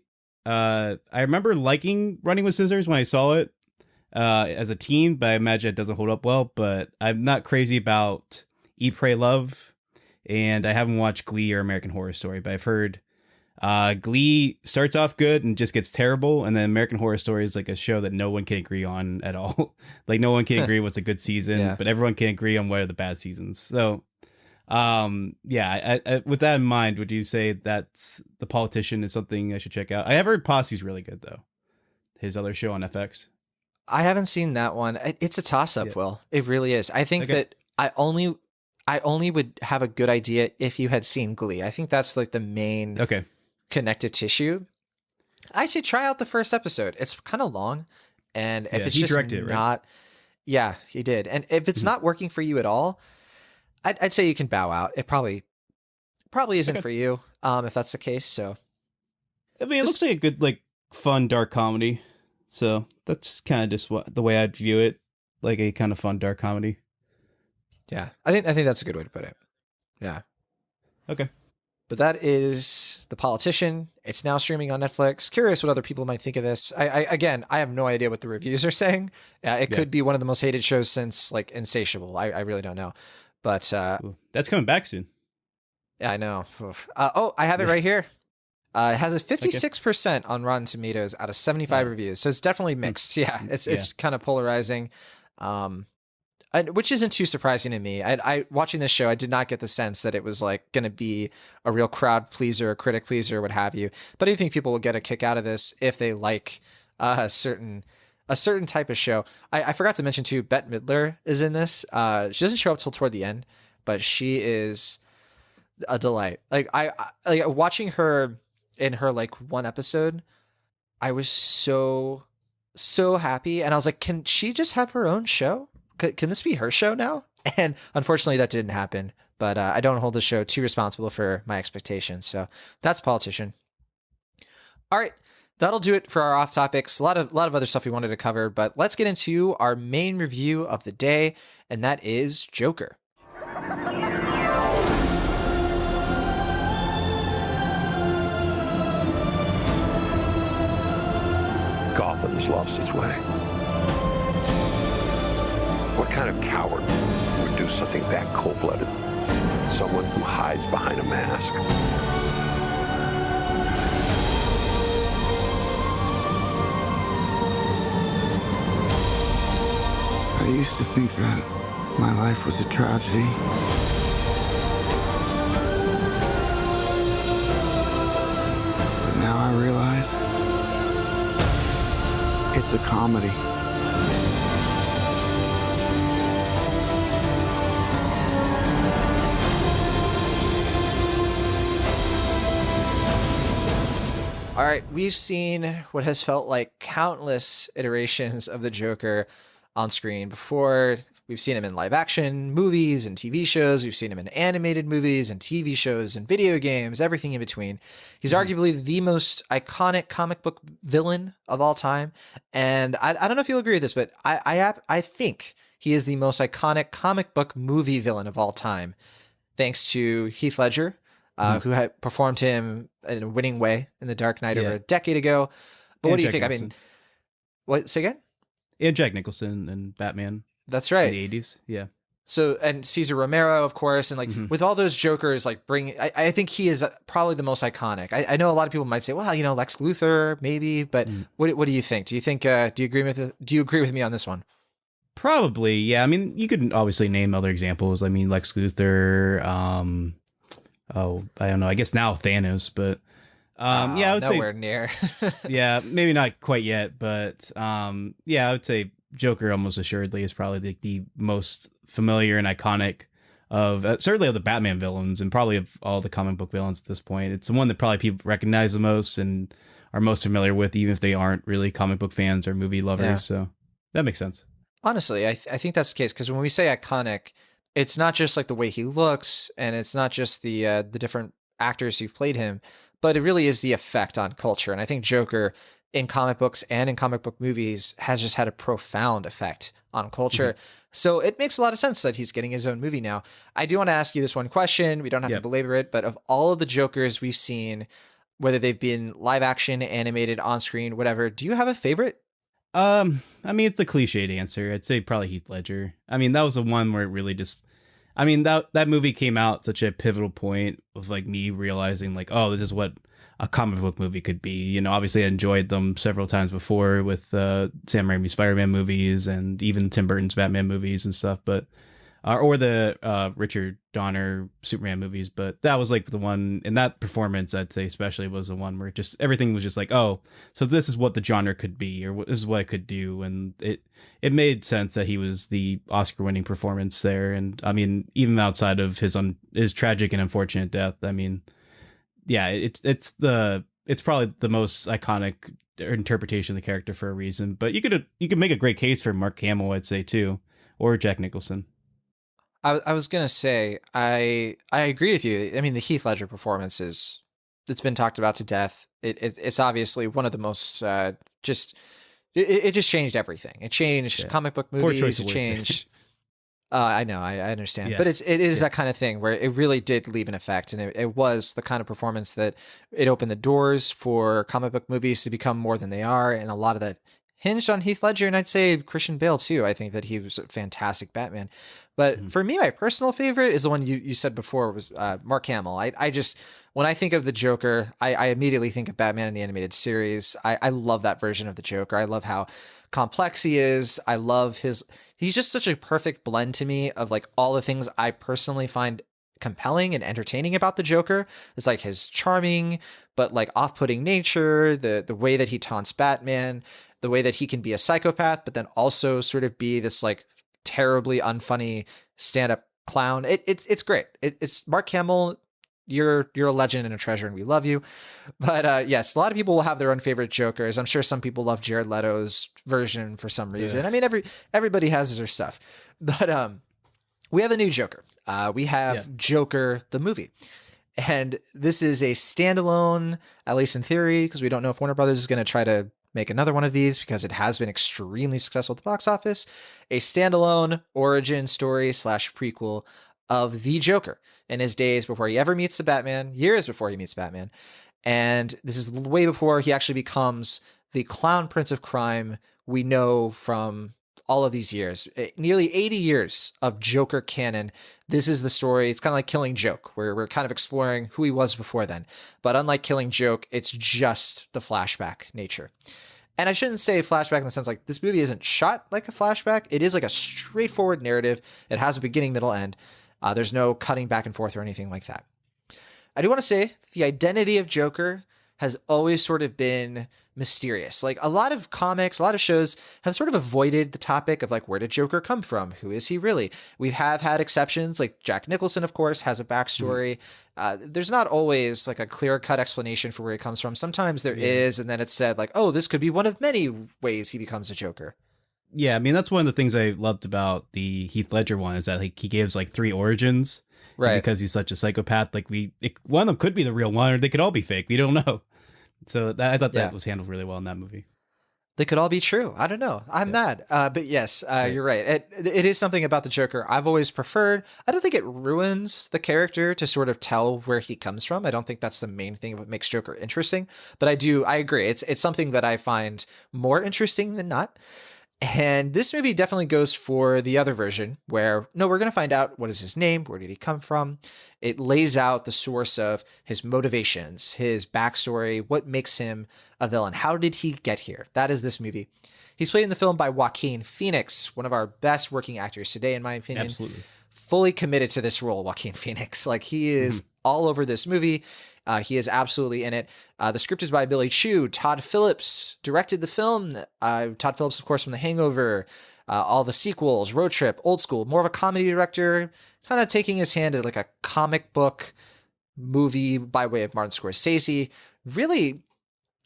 remember liking Running with Scissors when I saw it as a teen, but I imagine it doesn't hold up well. But I'm not crazy about Eat, Pray, Love, and I haven't watched Glee or American Horror Story, but I've heard Glee starts off good and just gets terrible, and then American Horror Story is like a show that no one can agree on at all. Like no one can agree what's a good season, but everyone can agree on what are the bad seasons. So I, with that in mind, would you say that's The Politician is something I should check out? I have heard Posse's really good though. His other show on FX. I haven't seen that one. It's a toss up. Will, it really is. I think that I only would have a good idea if you had seen Glee. I think that's like the main connective tissue. I should try out the first episode. It's kind of long, and if it's just not, right? Yeah, he did. And if it's not working for you at all, I'd say you can bow out. It probably isn't for you, if that's the case. So, I mean, it looks like a good, like, fun dark comedy. So that's kind of just the way I'd view it, like a kind of fun dark comedy. Yeah, I think that's a good way to put it. Yeah. Okay. But that is The Politician. It's now streaming on Netflix. Curious what other people might think of this. I have no idea what the reviews are saying. It could be one of the most hated shows since like Insatiable. I really don't know. But that's coming back soon. Yeah, I know. I have it right here. It has a 56% on Rotten Tomatoes out of 75 reviews. So it's definitely mixed. Yeah, it's kind of polarizing. Which isn't too surprising to me. I watching this show, I did not get the sense that it was like going to be a real crowd pleaser, a critic pleaser, what have you. But I think people will get a kick out of this if they like a certain type of show. I forgot to mention too, Bette Midler is in this. She doesn't show up till toward the end, but she is a delight. Like I watching her in her like one episode, I was so happy, and I was like, can she just have her own show? Can this be her show now? And unfortunately that didn't happen, but I don't hold the show too responsible for my expectations. So that's Politician. All right. That'll do it for our off topics. A lot of other stuff we wanted to cover, but let's get into our main review of the day, and that is Joker. has lost its way. What kind of coward would do something that cold-blooded? Someone who hides behind a mask. I used to think that my life was a tragedy. But now I realize it's a comedy. All right, we've seen what has felt like countless iterations of the Joker on screen before. We've seen him in live action movies and TV shows. We've seen him in animated movies and TV shows and video games, everything in between. He's arguably the most iconic comic book villain of all time. And I don't know if you'll agree with this, but I think he is the most iconic comic book movie villain of all time, thanks to Heath Ledger, who had performed him in a winning way in The Dark Knight over a decade ago. But what do you think? Nicholson. I mean, what? Say again? And Jack Nicholson and Batman. That's right. In the 80s. Yeah. So, and Cesar Romero, of course, and like with all those Jokers, like I think he is probably the most iconic. I know a lot of people might say, well, you know, Lex Luthor, maybe, but what do you think? Do you think, do you agree with me on this one? Probably. Yeah. I mean, you could obviously name other examples. I mean, Lex Luthor, I don't know. I guess now Thanos, but yeah, I would nowhere say near. yeah, maybe not quite yet, but yeah, I would say Joker almost assuredly is probably the most familiar and iconic of certainly of the Batman villains and probably of all the comic book villains at this point. It's the one that probably people recognize the most and are most familiar with, even if they aren't really comic book fans or movie lovers. Yeah. So that makes sense. Honestly, I think that's the case, because when we say iconic, it's not just like the way he looks, and it's not just the different actors who've played him, but it really is the effect on culture. And I think Joker in comic books and in comic book movies has just had a profound effect on culture. So it makes a lot of sense that he's getting his own movie now. I do want to ask you this one question. We don't have to belabor it, but of all of the Jokers we've seen, whether they've been live action, animated, on screen, whatever, do you have a favorite? I mean, it's a cliched answer. I'd say probably Heath Ledger. I mean, that was the one where it really just, I mean, that movie came out at such a pivotal point of like me realizing like, oh, this is what a comic book movie could be. You know, obviously I enjoyed them several times before with Sam Raimi's Spider-Man movies and even Tim Burton's Batman movies and stuff, but or the Richard Donner Superman movies. But that was like the one, in that performance, I'd say especially, was the one where just everything was just like, oh, so this is what the genre could be, or this is what it could do. And it made sense that he was the Oscar-winning performance there. And I mean, even outside of his tragic and unfortunate death, I mean, yeah, it's probably the most iconic interpretation of the character for a reason. But you could make a great case for Mark Hamill, I'd say too, or Jack Nicholson. I was gonna say I agree with you. I mean, the Heath Ledger performance it's been talked about to death. It's obviously one of the most it just changed everything. It changed comic book movies. It changed. I know, I understand, but it is that kind of thing where it really did leave an effect, and it was the kind of performance that it opened the doors for comic book movies to become more than they are, and a lot of that hinged on Heath Ledger, and I'd say Christian Bale too. I think that he was a fantastic Batman. But for me, my personal favorite is the one you said before, was Mark Hamill. I just, when I think of the Joker, I immediately think of Batman in the animated series. I love that version of the Joker. I love how complex he is. I love he's just such a perfect blend to me of like all the things I personally find compelling and entertaining about the Joker. It's like his charming but like off-putting nature, the way that he taunts Batman, the way that he can be a psychopath but then also sort of be this like terribly unfunny stand-up clown. It's great. It's Mark Hamill. You're a legend and a treasure, and we love you. But yes, a lot of people will have their own favorite Jokers. I'm sure some people love Jared Leto's version for some reason. I mean, everybody has their stuff. But we have a new Joker. We have Joker the movie. And this is a standalone, at least in theory, because we don't know if Warner Brothers is going to try to make another one of these, because it has been extremely successful at the box office. A standalone origin story / prequel of the Joker in his days before he ever meets the Batman, years before he meets Batman. And this is way before he actually becomes the clown prince of crime we know from all of these years, nearly 80 years of Joker canon. This is the story. It's kind of like Killing Joke, where we're kind of exploring who he was before then. But unlike Killing Joke, it's just the flashback nature. And I shouldn't say flashback in the sense like this movie isn't shot like a flashback. It is like a straightforward narrative. It has a beginning, middle, end. There's no cutting back and forth or anything like that. I do want to say the identity of Joker has always sort of been mysterious. Like a lot of comics, a lot of shows have sort of avoided the topic of like, where did Joker come from? Who is he really? We have had exceptions, like Jack Nicholson, of course, has a backstory. There's not always like a clear cut explanation for where he comes from. Sometimes there is, and then it's said like, oh, this could be one of many ways he becomes a Joker. Yeah, I mean, that's one of the things I loved about the Heath Ledger one is that like he gives like 3 origins. Right. Because he's such a psychopath. Like one of them could be the real one, or they could all be fake. We don't know. So I thought that was handled really well in that movie. They could all be true. I don't know. I'm mad. But yes, you're right. It is something about the Joker I've always preferred. I don't think it ruins the character to sort of tell where he comes from. I don't think that's the main thing of what makes Joker interesting. But I agree. It's something that I find more interesting than not. And this movie definitely goes for the other version where, no, we're going to find out what is his name, where did he come from. It lays out the source of his motivations, his backstory, what makes him a villain. How did he get here? That is this movie. He's played in the film by Joaquin Phoenix, one of our best working actors today, in my opinion. Absolutely. Fully committed to this role, Joaquin Phoenix. Like he is all over this movie. He is absolutely in it. The script is by Billy Chu. Todd Phillips directed the film. Todd Phillips, of course, from The Hangover, all the sequels, Road Trip, Old School, more of a comedy director, kind of taking his hand at like a comic book movie by way of Martin Scorsese. Really,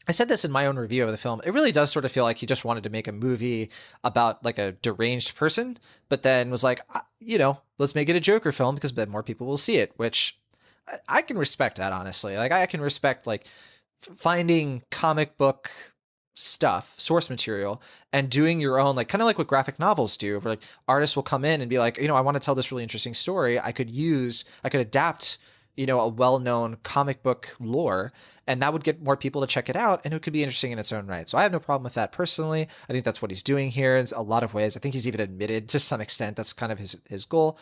I said this in my own review of the film. It really does sort of feel like he just wanted to make a movie about like a deranged person, but then was like, let's make it a Joker film because then more people will see it, which I can respect that, honestly. Like I can respect like finding comic book stuff, source material, and doing your own, like kind of like what graphic novels do, where like artists will come in and be like, I want to tell this really interesting story. I could adapt, a well-known comic book lore, and that would get more people to check it out, and it could be interesting in its own right. So I have no problem with that personally. I think that's what he's doing here in a lot of ways. I think he's even admitted to some extent that's kind of his goal.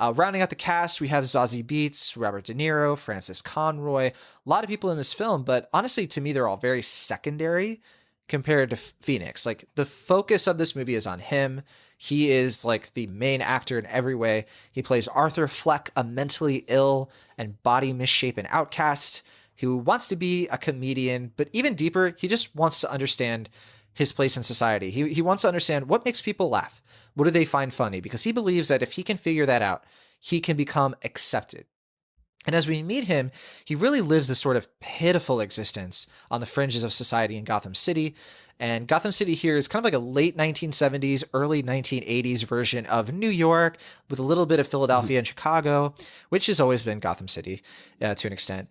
Rounding out the cast, we have Zazie Beetz, Robert De Niro, Francis Conroy, a lot of people in this film, but honestly, to me, they're all very secondary compared to Phoenix. Like the focus of this movie is on him. He is like the main actor in every way. He plays Arthur Fleck, a mentally ill and body misshapen outcast who wants to be a comedian, but even deeper, he just wants to understand his place in society. He wants to understand what makes people laugh. What do they find funny? Because he believes that if he can figure that out, he can become accepted. And as we meet him, he really lives this sort of pitiful existence on the fringes of society in Gotham City. And Gotham City here is kind of like a late 1970s, early 1980s version of New York with a little bit of Philadelphia and Chicago, which has always been Gotham City to an extent.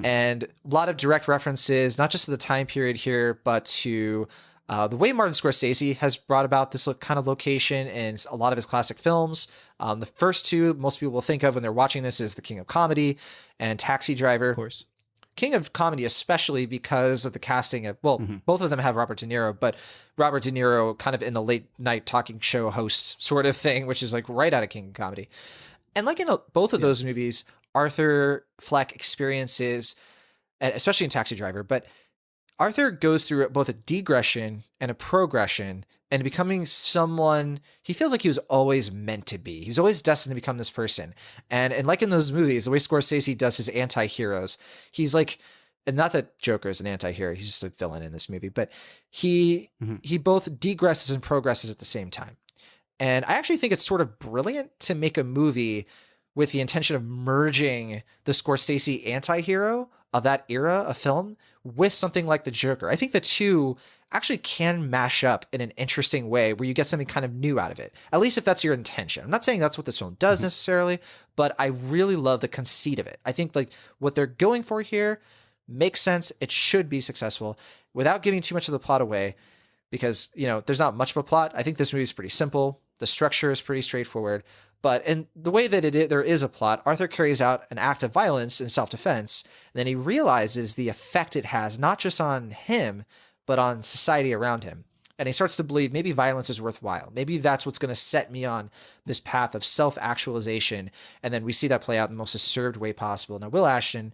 And a lot of direct references, not just to the time period here, but to the way Martin Scorsese has brought about this kind of location in a lot of his classic films. The first two most people will think of when they're watching this is The King of Comedy and Taxi Driver. Of course. King of Comedy, especially because of the casting of, both of them have Robert De Niro, but Robert De Niro kind of in the late night talking show host sort of thing, which is like right out of King of Comedy. And like in both of those movies, Arthur Fleck experiences, especially in Taxi Driver, but Arthur goes through both a degression and a progression and becoming someone he feels like he was always meant to be. He was always destined to become this person. And like in those movies, the way Scorsese does his anti-heroes, he's like, and not that Joker is an anti-hero, he's just a villain in this movie, but he both degresses and progresses at the same time. And I actually think it's sort of brilliant to make a movie with the intention of merging the Scorsese anti-hero of that era of film with something like the Joker. I think the two actually can mash up in an interesting way where you get something kind of new out of it, at least if that's your intention. I'm not saying that's what this film does necessarily, but I really love the conceit of it. I think like what they're going for here makes sense. It should be successful without giving too much of the plot away because, there's not much of a plot. I think this movie is pretty simple. The structure is pretty straightforward, but in the way that there is a plot, Arthur carries out an act of violence in self-defense, and then he realizes the effect it has not just on him, but on society around him. And he starts to believe maybe violence is worthwhile. Maybe that's what's going to set me on this path of self-actualization. And then we see that play out in the most disturbed way possible. Now, Will Ashton,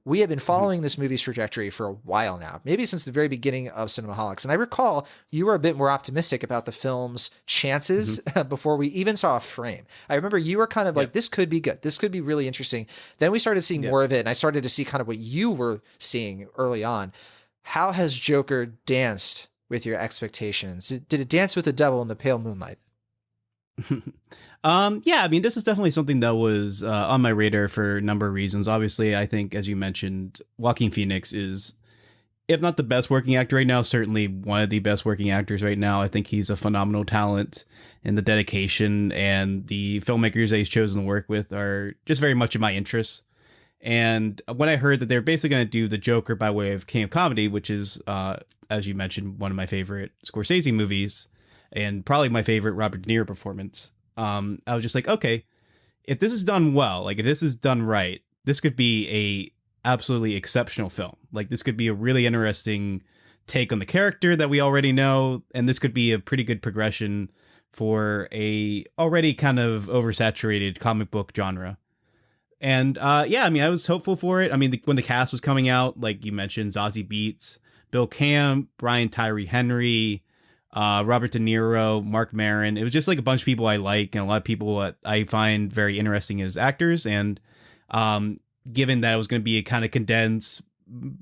we have been following this movie's trajectory for a while now, maybe since the very beginning of Cinemaholics. And I recall you were a bit more optimistic about the film's chances before we even saw a frame. I remember you were kind of like, this could be good. This could be really interesting. Then we started seeing more of it, and I started to see kind of what you were seeing early on. How has Joker danced with your expectations? Did it dance with the devil in the pale moonlight? Yeah, I mean, this is definitely something that was on my radar for a number of reasons. Obviously, I think, as you mentioned, Joaquin Phoenix is, if not the best working actor right now, certainly one of the best working actors right now. I think he's a phenomenal talent, and the dedication and the filmmakers that he's chosen to work with are just very much in my interests. And when I heard that they're basically going to do the Joker by way of King of Comedy, which is, as you mentioned, one of my favorite Scorsese movies, and probably my favorite Robert De Niro performance, I was just like, okay, if this is done well, like if this is done right, this could be a absolutely exceptional film. Like this could be a really interesting take on the character that we already know, and this could be a pretty good progression for a already kind of oversaturated comic book genre. And yeah, I mean, I was hopeful for it. I mean, when the cast was coming out, like you mentioned, Zazie Beetz, Bill Camp, Brian Tyree Henry, Robert De Niro, Mark Maron. It was just like a bunch of people I like, and a lot of people that I find very interesting as actors. And given that it was going to be a kind of condensed,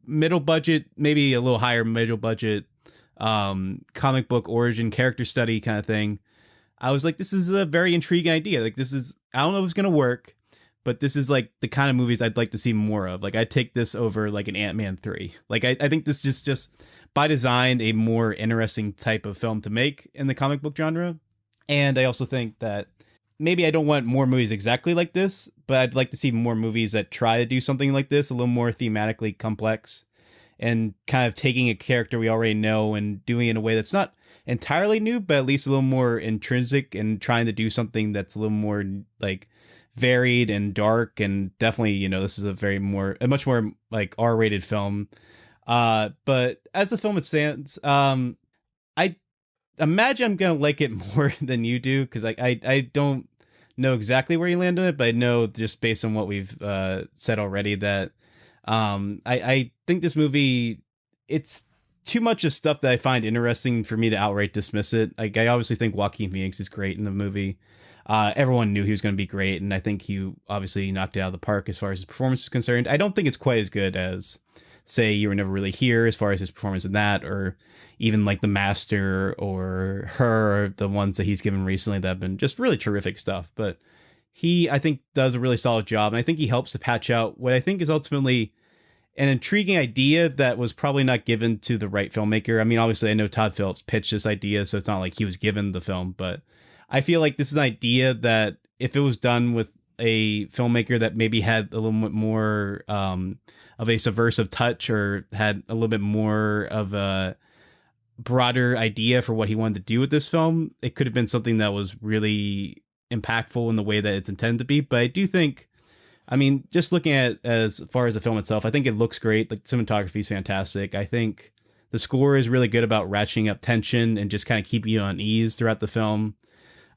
middle budget, maybe a little higher middle budget comic book origin character study kind of thing, I was like, this is a very intriguing idea. Like this is, I don't know if it's going to work, but this is like the kind of movies I'd like to see more of. Like I'd take this over like an Ant-Man 3. Like I think this is just by design a more interesting type of film to make in the comic book genre. And I also think that maybe I don't want more movies exactly like this, but I'd like to see more movies that try to do something like this, a little more thematically complex, and kind of taking a character we already know and doing it in a way that's not entirely new, but at least a little more intrinsic, and trying to do something that's a little more like varied and dark. And definitely, you know, this is a much more like R-rated film. But as the film it stands, I imagine I'm gonna like it more than you do, because I don't know exactly where you land on it, but I know just based on what we've said already that I think this movie, it's too much of stuff that I find interesting for me to outright dismiss it. Like I obviously think Joaquin Phoenix is great in the movie. Everyone knew he was going to be great, and I think he obviously knocked it out of the park as far as his performance is concerned. I don't think it's quite as good as, say, You Were Never Really Here, as far as his performance in that, or even like The Master or Her, or the ones that he's given recently that have been just really terrific stuff. But he, I think, does a really solid job, and I think he helps to patch out what I think is ultimately an intriguing idea that was probably not given to the right filmmaker. I mean, obviously, I know Todd Phillips pitched this idea, so it's not like he was given the film, but I feel like this is an idea that if it was done with a filmmaker that maybe had a little bit more of a subversive touch, or had a little bit more of a broader idea for what he wanted to do with this film, it could have been something that was really impactful in the way that it's intended to be. But I do think, I mean, just looking at as far as the film itself, I think it looks great. Like cinematography is fantastic. I think the score is really good about ratcheting up tension and just kind of keeping you on ease throughout the film.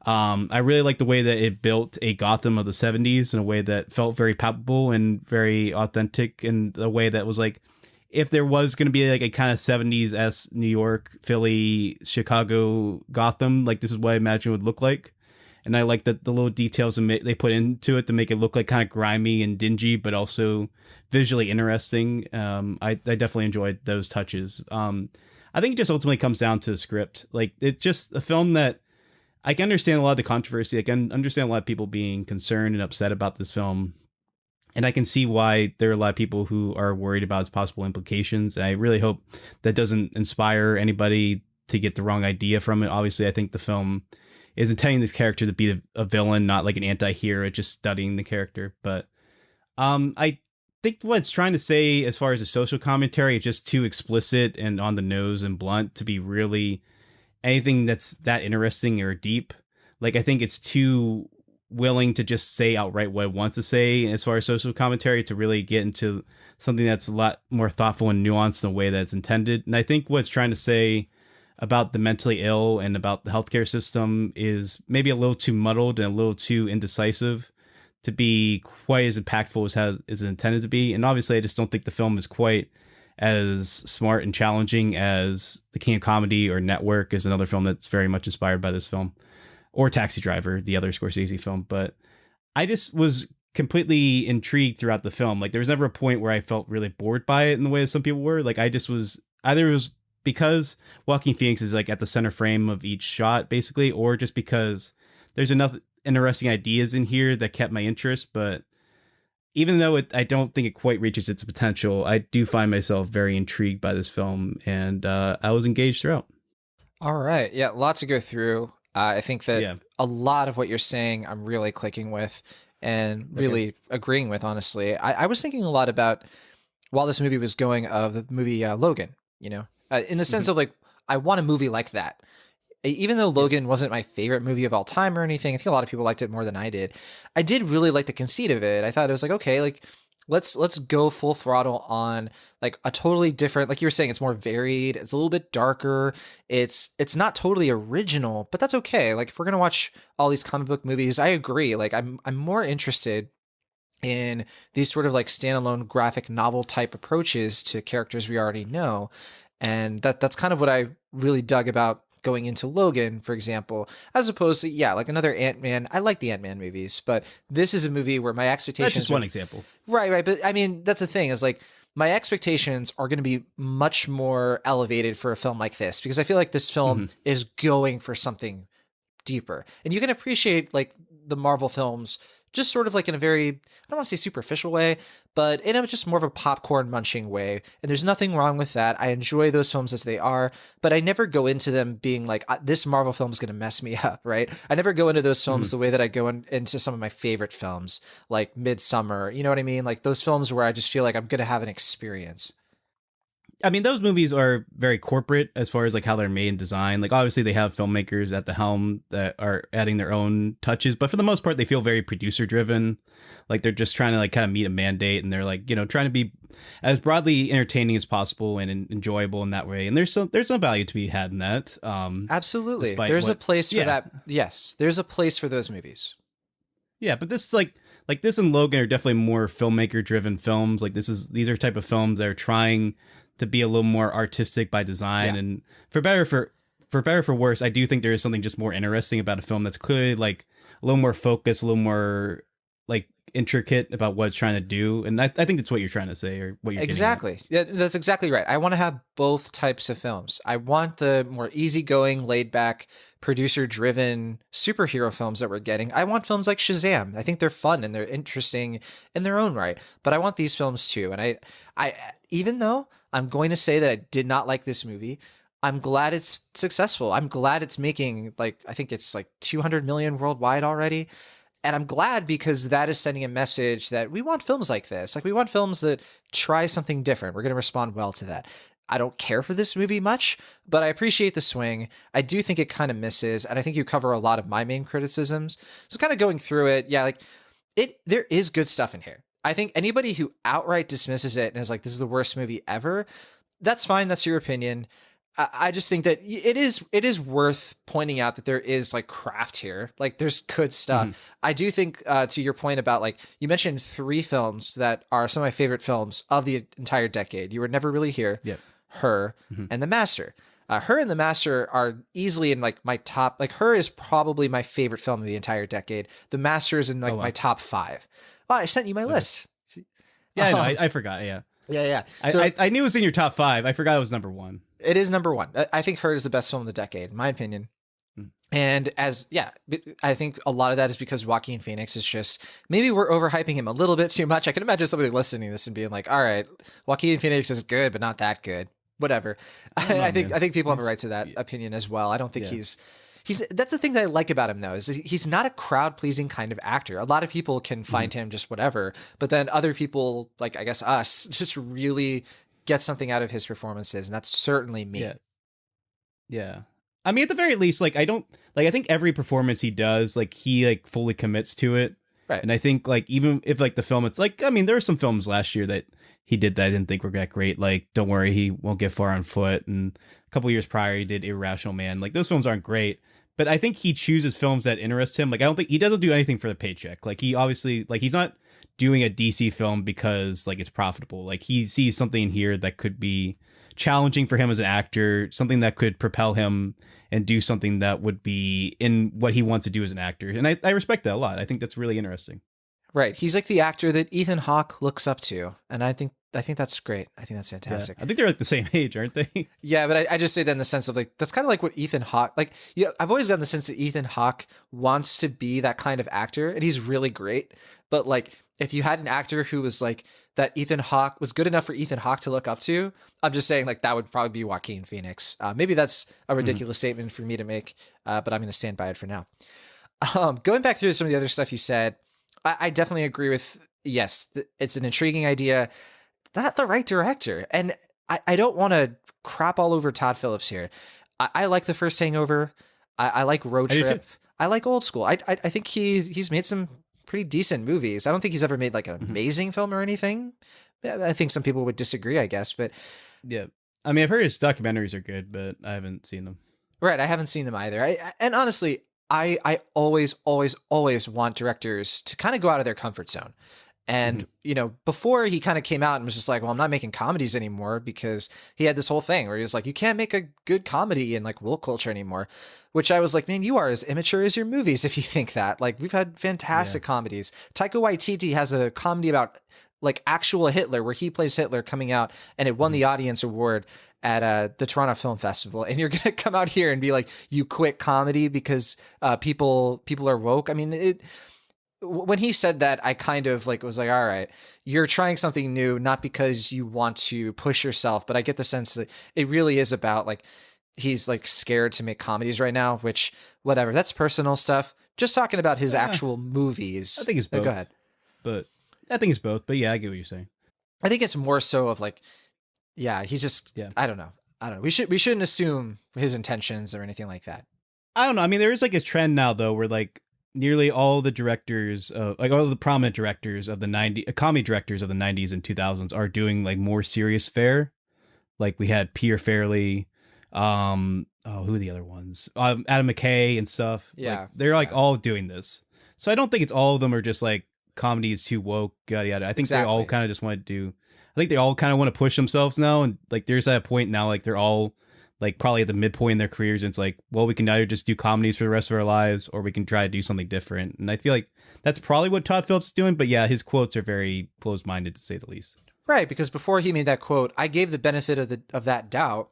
I really like the way that it built a Gotham of the 70s in a way that felt very palpable and very authentic, in a way that was like, if there was going to be like a kind of 70s New York, Philly, Chicago, Gotham, like this is what I imagine it would look like. And I like that the little details they put into it to make it look like kind of grimy and dingy, but also visually interesting. I definitely enjoyed those touches. I think it just ultimately comes down to the script. Like it's just a film that I can understand a lot of the controversy. I can understand a lot of people being concerned and upset about this film. And I can see why there are a lot of people who are worried about its possible implications. And I really hope that doesn't inspire anybody to get the wrong idea from it. Obviously, I think the film is intending this character to be a villain, not like an anti-hero, just studying the character. But I think what it's trying to say as far as a social commentary is just too explicit and on the nose and blunt to be really anything that's that interesting or deep. Like I think it's too willing to just say outright what it wants to say as far as social commentary, to really get into something that's a lot more thoughtful and nuanced in the way that it's intended. And I think what it's trying to say about the mentally ill and about the healthcare system is maybe a little too muddled and a little too indecisive to be quite as impactful as intended to be. And obviously, I just don't think the film is quite as smart and challenging as The King of Comedy or Network is another film that's very much inspired by this film, or Taxi Driver, the other Scorsese film. But I just was completely intrigued throughout the film. Like, there was never a point where I felt really bored by it in the way that some people were. Like, I just was, either it was because Joaquin Phoenix is like at the center frame of each shot, basically, or just because there's enough interesting ideas in here that kept my interest. But even though I don't think it quite reaches its potential, I do find myself very intrigued by this film, and I was engaged throughout. All right. Yeah, lots to go through. I think that a lot of what you're saying I'm really clicking with and really agreeing with, honestly. I was thinking a lot about, while this movie was going, of the movie Logan, you know, in the sense of like, I want a movie like that. Even though Logan wasn't my favorite movie of all time or anything, I think a lot of people liked it more than I did. I did really like the conceit of it. I thought it was like, okay, like let's go full throttle on like a totally different, like you were saying, it's more varied. It's a little bit darker. It's not totally original, but that's okay. Like if we're going to watch all these comic book movies, I agree. Like I'm more interested in these sort of like standalone graphic novel type approaches to characters we already know. And that's kind of what I really dug about going into Logan, for example, as opposed to, like another Ant-Man. I like the Ant-Man movies, but this is a movie where my expectations... That's just one example. Right. But I mean, that's the thing, is like, my expectations are going to be much more elevated for a film like this, because I feel like this film is going for something deeper. And you can appreciate like the Marvel films just sort of like in a very, I don't want to say superficial way, but in a just more of a popcorn munching way. And there's nothing wrong with that. I enjoy those films as they are, but I never go into them being like, this Marvel film is going to mess me up, right? I never go into those films the way that I go into some of my favorite films, like Midsummer, you know what I mean? Like those films where I just feel like I'm going to have an experience. I mean, those movies are very corporate as far as like how they're made and designed. Like obviously they have filmmakers at the helm that are adding their own touches, but for the most part they feel very producer driven. Like they're just trying to like kind of meet a mandate, and they're like, you know, trying to be as broadly entertaining as possible and enjoyable in that way. And there's some value to be had in that. Absolutely. There's a place for that. Yes. There's a place for those movies. Yeah, but this like this and Logan are definitely more filmmaker driven films. Like these are type of films that are trying to be a little more artistic by design, and for better for worse, I do think there is something just more interesting about a film that's clearly like a little more focused, a little more like intricate about what it's trying to do. And I think that's what you're trying to say, or what you're exactly. Yeah, that's exactly right. I want to have both types of films. I want the more easygoing, laid back, producer driven superhero films that we're getting. I want films like Shazam. I think they're fun and they're interesting in their own right, but I want these films too. And I even though I'm going to say that I did not like this movie, I'm glad it's successful. I'm glad it's making like, I think it's like 200 million worldwide already. And I'm glad, because that is sending a message that we want films like this. Like we want films that try something different. We're going to respond well to that. I don't care for this movie much, but I appreciate the swing. I do think it kind of misses, and I think you cover a lot of my main criticisms. So kind of going through it, like there is good stuff in here. I think anybody who outright dismisses it and is like, this is the worst movie ever, that's fine. That's your opinion. I just think that it is worth pointing out that there is like craft here. Like there's good stuff. I do think to your point about like, you mentioned 3 films that are some of my favorite films of the entire decade. You Were Never Really Here, Her, and The Master. Her and The Master are easily in like my top, like Her is probably my favorite film of the entire decade. The Master is in like my top 5. Oh, I sent you my list. Yeah, I know. I forgot. Yeah. Yeah. So, I knew it was in your top 5. I forgot it was number 1. It is number 1. I think Her is the best film of the decade, in my opinion. And I think a lot of that is because Joaquin Phoenix is just, maybe we're overhyping him a little bit too much. I can imagine somebody listening to this and being like, all right, Joaquin Phoenix is good, but not that good. Whatever. I think people have a right to that opinion as well. I don't think he's that's the thing that I like about him though, is he's not a crowd pleasing kind of actor. A lot of people can find him just whatever, but then other people, like I guess us, just really get something out of his performances. And that's certainly me. Yeah. I mean, at the very least, like, I don't like. I think every performance he does, like, he like fully commits to it. Right. And I think like even if like the film, it's like, I mean, there were some films last year that he did that I didn't think were that great. Like, Don't Worry, He Won't Get Far on Foot, and a couple years prior he did Irrational Man. Like, those films aren't great, but I think he chooses films that interest him. Like, I don't think he doesn't do anything for the paycheck. Like, he obviously, like, he's not doing a DC film because like it's profitable. Like, he sees something here that could be challenging for him as an actor, something that could propel him and do something that would be in what he wants to do as an actor. And I respect that a lot. I think that's really interesting. Right. He's like the actor that Ethan Hawke looks up to. And I think that's great. I think that's fantastic. Yeah. I think they're like the same age, aren't they? Yeah, but I just say that in the sense of like, that's kind of like what Ethan Hawke, like, yeah, I've always gotten the sense that Ethan Hawke wants to be that kind of actor, and he's really great. But like, if you had an actor who was like, that Ethan Hawke was good enough for Ethan Hawke to look up to, I'm just saying like that would probably be Joaquin Phoenix. Maybe that's a ridiculous statement for me to make, but I'm going to stand by it for now. Going back through some of the other stuff you said, I definitely agree with, yes, it's an intriguing idea. Not the right director. And I don't want to crap all over Todd Phillips here. I like the first Hangover. I like Road Trip. I like Old School. I think he's made some pretty decent movies. I don't think he's ever made like an amazing film or anything. I think some people would disagree, I guess, but yeah. I mean, I've heard his documentaries are good, but I haven't seen them. Right. I haven't seen them either. And honestly, I always want directors to kind of go out of their comfort zone. And, you know, before he kind of came out and was just like, well, I'm not making comedies anymore, because he had this whole thing where he was like, you can't make a good comedy in like woke culture anymore, which I was like, man, you are as immature as your movies if you think that. Like, we've had fantastic comedies. Taika Waititi has a comedy about like actual Hitler where he plays Hitler coming out, and it won the audience award at the Toronto Film Festival. And you're going to come out here and be like, you quit comedy because people are woke. I mean, when he said that, I kind of like was like, all right, you're trying something new, not because you want to push yourself, but I get the sense that it really is about like, he's like scared to make comedies right now, which whatever, that's personal stuff. Just talking about his actual movies. I think it's both. Go ahead. But I think it's both. But yeah, I get what you're saying. I think it's more so of like, yeah, he's just, I don't know. We shouldn't assume his intentions or anything like that. I don't know. I mean, there is like a trend now though, where like nearly all the directors, like all the prominent directors of the comedy directors of the 90s and 2000s are doing like more serious fare. Like we had Peter Farrelly, who are the other ones? Adam McKay and stuff. Yeah. Like, they're like all doing this. So I don't think it's all of them are just like comedy is too woke, yada yada. I think they all kind of just want to do, I think they all kind of want to push themselves now. And like there's that point now, like they're all like probably at the midpoint in their careers, and it's like, well, we can either just do comedies for the rest of our lives, or we can try to do something different. And I feel like that's probably what Todd Phillips is doing. But yeah, his quotes are very closed-minded, to say the least. Right, because before he made that quote, I gave the benefit of that doubt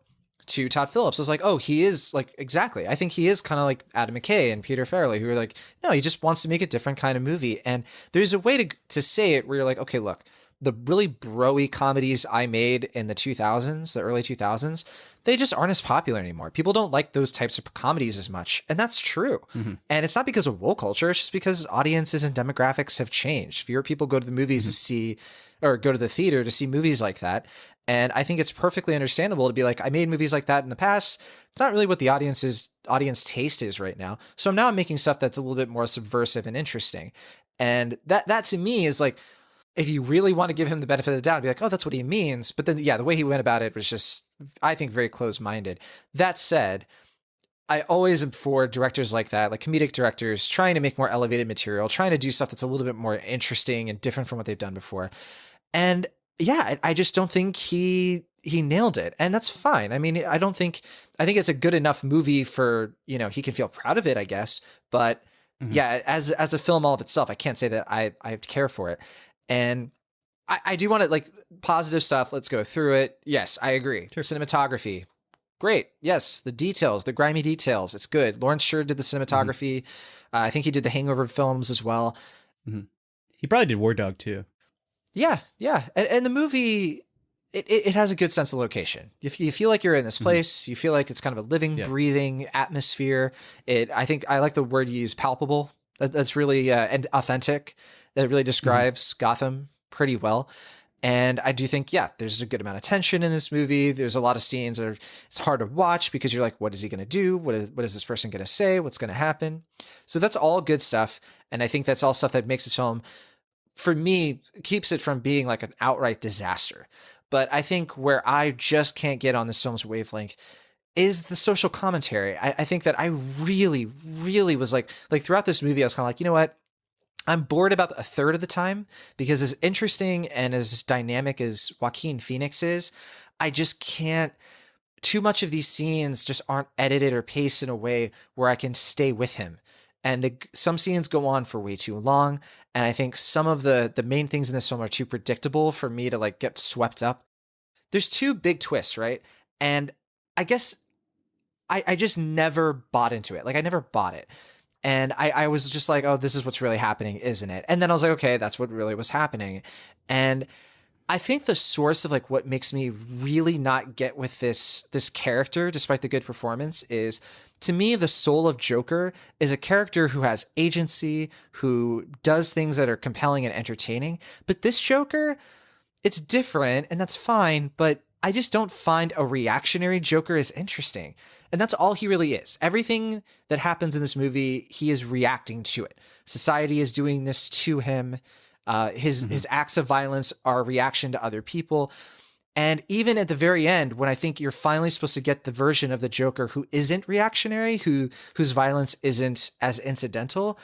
to Todd Phillips. I was like, oh, he is like, exactly. I think he is kind of like Adam McKay and Peter Farrelly, who are like, no, he just wants to make a different kind of movie. And there's a way to say it where you're like, okay, look, the really bro-y comedies I made in the 2000s, the early 2000s, they just aren't as popular anymore. People don't like those types of comedies as much. And that's true. And it's not because of woke culture. It's just because audiences and demographics have changed. Fewer people go to the movies to see, or go to the theater to see movies like that. And I think it's perfectly understandable to be like, I made movies like that in the past. It's not really what the audience taste is right now. So now I'm making stuff that's a little bit more subversive and interesting. And that to me is like, if you really want to give him the benefit of the doubt, be like, oh, that's what he means. But then, yeah, the way he went about it was just, I think, very closed-minded. That said, I always am for directors like that, like comedic directors, trying to make more elevated material, trying to do stuff that's a little bit more interesting and different from what they've done before. And yeah, I just don't think he nailed it. And that's fine. I mean, I think it's a good enough movie for, you know, he can feel proud of it, I guess. But yeah, as a film all of itself, I can't say that I care for it. And I do want to like positive stuff. Let's go through it. Yes, I agree. Sure. Cinematography. Great. Yes. The details, the grimy details. It's good. Lawrence Sher did the cinematography. I think he did the Hangover films as well. He probably did War Dog too. Yeah. Yeah. And the movie, it has a good sense of location. If you feel like you're in this place, you feel like it's kind of a living, breathing atmosphere. I think I like the word you use, palpable. That's really and authentic. That really describes Gotham pretty well. And I do think, yeah, there's a good amount of tension in this movie. There's a lot of scenes that it's hard to watch because you're like, what is he going to do? What is this person going to say? What's going to happen? So that's all good stuff. And I think that's all stuff that makes this film, for me, keeps it from being like an outright disaster. But I think where I just can't get on this film's wavelength is the social commentary. I think that I really, really was like throughout this movie, I was kind of like, you know what? I'm bored about a third of the time, because as interesting and as dynamic as Joaquin Phoenix is, I just can't. Too much of these scenes just aren't edited or paced in a way where I can stay with him. And some scenes go on for way too long. And I think some of the main things in this film are too predictable for me to like get swept up. There's two big twists, right? And I guess I just never bought into it. Like I never bought it. And I was just like, oh, this is what's really happening, isn't it? And then I was like, okay, that's what really was happening. And I think the source of like what makes me really not get with this character, despite the good performance, is, to me, the soul of Joker is a character who has agency, who does things that are compelling and entertaining. But this Joker, it's different, and that's fine, but I just don't find a reactionary Joker as interesting. And that's all he really is. Everything that happens in this movie, he is reacting to it. Society is doing this to him. His acts of violence are a reaction to other people. And even at the very end, when I think you're finally supposed to get the version of the Joker who isn't reactionary, whose violence isn't as incidental,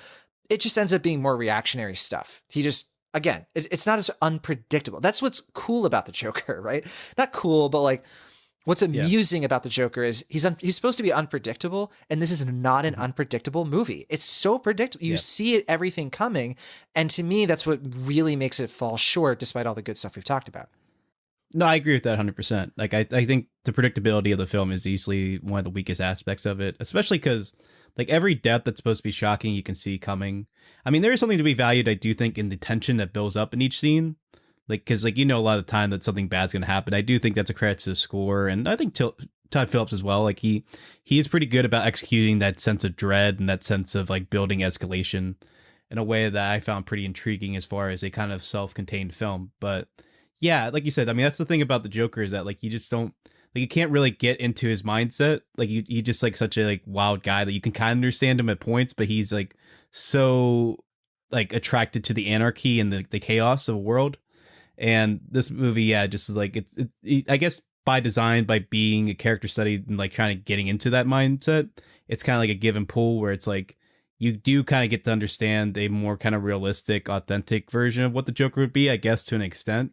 it just ends up being more reactionary stuff. He just, again, it's not as unpredictable. That's what's cool about the Joker, right? Not cool, but like, what's amusing about the Joker is he's supposed to be unpredictable, and this is not an unpredictable movie. It's so predictable. You see everything coming, and to me, that's what really makes it fall short, despite all the good stuff we've talked about. No, I agree with that 100%. Like, I think the predictability of the film is easily one of the weakest aspects of it, especially because, like, every death that's supposed to be shocking, you can see coming. I mean, there is something to be valued, I do think, in the tension that builds up in each scene. Like, because, like, you know, a lot of the time that something bad's going to happen. I do think that's a credit to the score, and I think Todd Phillips as well. Like, he is pretty good about executing that sense of dread and that sense of, like, building escalation in a way that I found pretty intriguing as far as a kind of self-contained film. But yeah, like you said, I mean, that's the thing about the Joker, is that, like, you just don't, like, you can't really get into his mindset. Like, he just, like, such a, like, wild guy that you can kind of understand him at points, but he's, like, so, like, attracted to the anarchy and the chaos of a world. And this movie, just is like, it, I guess by design, by being a character study and, like, kind of getting into that mindset, it's kind of like a give and pull, where it's like, you do kind of get to understand a more kind of realistic, authentic version of what the Joker would be, I guess, to an extent.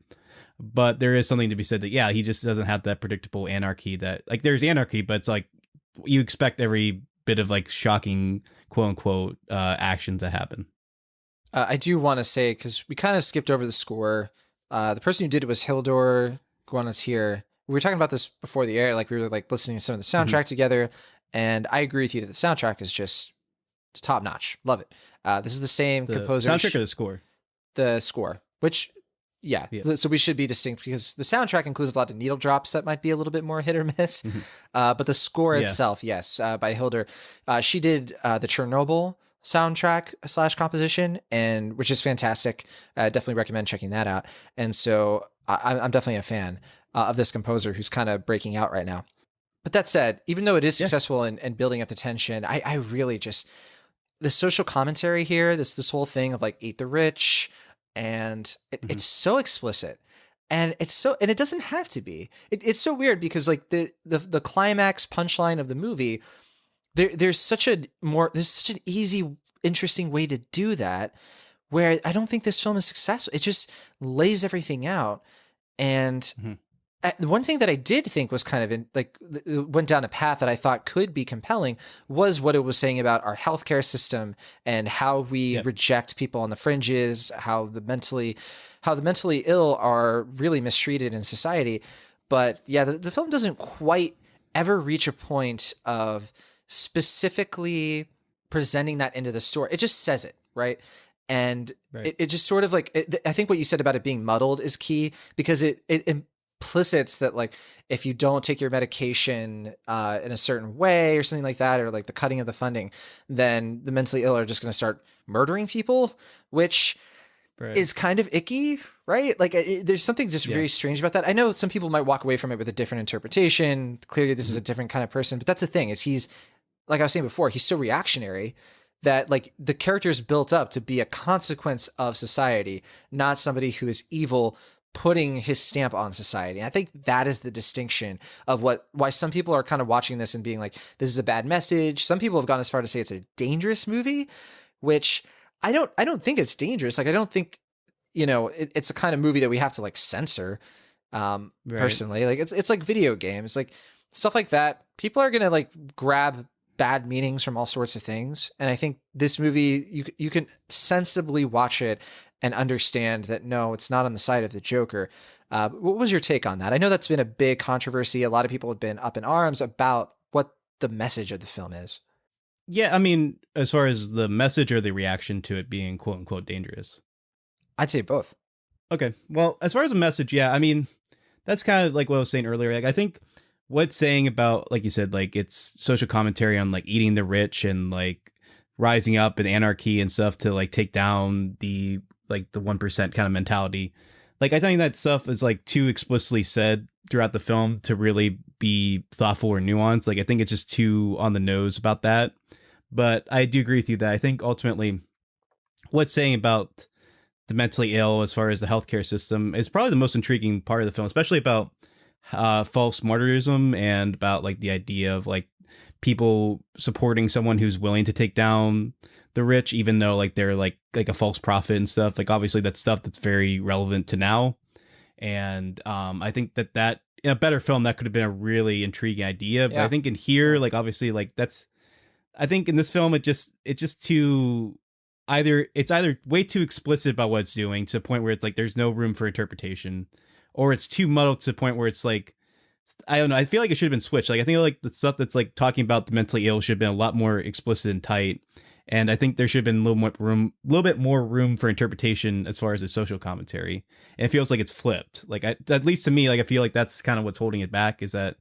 But there is something to be said that, yeah, he just doesn't have that predictable anarchy that, like, there's anarchy, but it's like, you expect every bit of, like, shocking, quote unquote, action to happen. I do want to say, because we kind of skipped over the score. The person who did it was Hildur Guðnadóttir. We were talking about this before the air, like we were like listening to some of the soundtrack together, and I agree with you that the soundtrack is just top notch. Love it. This is the same composer. Soundtrack or the score? The score, which, yeah. So we should be distinct, because the soundtrack includes a lot of needle drops that might be a little bit more hit or miss. But the score itself, yes, by Hildur. She did the Chernobyl soundtrack / composition, and which is fantastic. Definitely recommend checking that out. And so I'm definitely a fan of this composer, who's kind of breaking out right now. But that said, even though it is successful in building up the tension, I really just, the social commentary here, this whole thing of like eat the rich, and it's so explicit. And it doesn't have to be. It's so weird, because like the climax punchline of the movie, there's such an easy, interesting way to do that, where I don't think this film is successful. It just lays everything out. And one thing that I did think was kind of went down a path that I thought could be compelling, was what it was saying about our healthcare system and how we reject people on the fringes, how the mentally ill are really mistreated in society. But yeah, the film doesn't quite ever reach a point of specifically presenting that into the story. It just says it, right? And it just sort of like, I think what you said about it being muddled is key, because it implicits that, like, if you don't take your medication in a certain way or something like that, or like the cutting of the funding, then the mentally ill are just going to start murdering people, which is kind of icky, right? Like there's something just very strange about that. I know some people might walk away from it with a different interpretation. Clearly this is a different kind of person, but that's the thing is he's, like I was saying before, he's so reactionary that like the character is built up to be a consequence of society, not somebody who is evil putting his stamp on society. And I think that is the distinction of why some people are kind of watching this and being like, this is a bad message. Some people have gone as far to say it's a dangerous movie, which I don't think it's dangerous. Like, I don't think, it's a kind of movie that we have to like censor. Personally, like it's like video games, like stuff like that. People are going to like grab bad meanings from all sorts of things. And I think this movie, you can sensibly watch it and understand that, no, it's not on the side of the Joker. What was your take on that? I know that's been a big controversy. A lot of people have been up in arms about what the message of the film is. Yeah, I mean, as far as the message or the reaction to it being quote unquote dangerous? I'd say both. Okay. Well, as far as the message, yeah, I mean, that's kind of like what I was saying earlier. Like, I think what's saying about, like you said, like it's social commentary on like eating the rich and like rising up and anarchy and stuff to like take down the 1% kind of mentality. Like, I think that stuff is like too explicitly said throughout the film to really be thoughtful or nuanced. Like, I think it's just too on the nose about that. But I do agree with you that I think ultimately what's saying about the mentally ill as far as the healthcare system is probably the most intriguing part of the film, especially about false martyrism and about like the idea of like people supporting someone who's willing to take down the rich, even though like they're like a false prophet and stuff. Like, obviously that's stuff that's very relevant to now. And I think that in a better film, that could have been a really intriguing idea. But I think in here, like, obviously, like I think in this film, it's just too it's either way too explicit about what it's doing to the point where it's like there's no room for interpretation, or it's too muddled to the point where it's like, I don't know. I feel like it should have been switched. Like, I think like the stuff that's like talking about the mentally ill should have been a lot more explicit and tight. And I think there should have been a little bit more room for interpretation as far as the social commentary. And it feels like it's flipped. Like, at least to me, like I feel like that's kind of what's holding it back, is that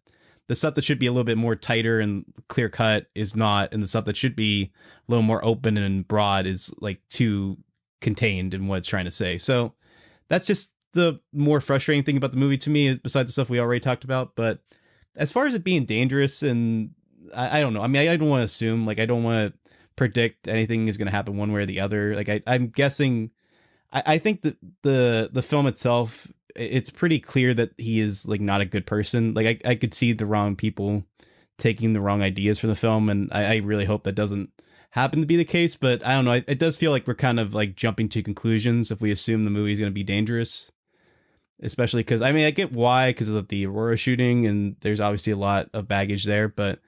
the stuff that should be a little bit more tighter and clear cut is not, and the stuff that should be a little more open and broad is like too contained in what it's trying to say. So that's just the more frustrating thing about the movie to me, besides the stuff we already talked about. But as far as it being dangerous, and I don't know. I mean, I don't want to assume, like, I don't want to predict anything is going to happen one way or the other. Like, I'm guessing, I think that the film itself, it's pretty clear that he is like not a good person. Like, I could see the wrong people taking the wrong ideas from the film, and I really hope that doesn't happen to be the case. But I don't know. It does feel like we're kind of like jumping to conclusions if we assume the movie is going to be dangerous. Especially because, I mean, I get why, because of the Aurora shooting, and there's obviously a lot of baggage there, but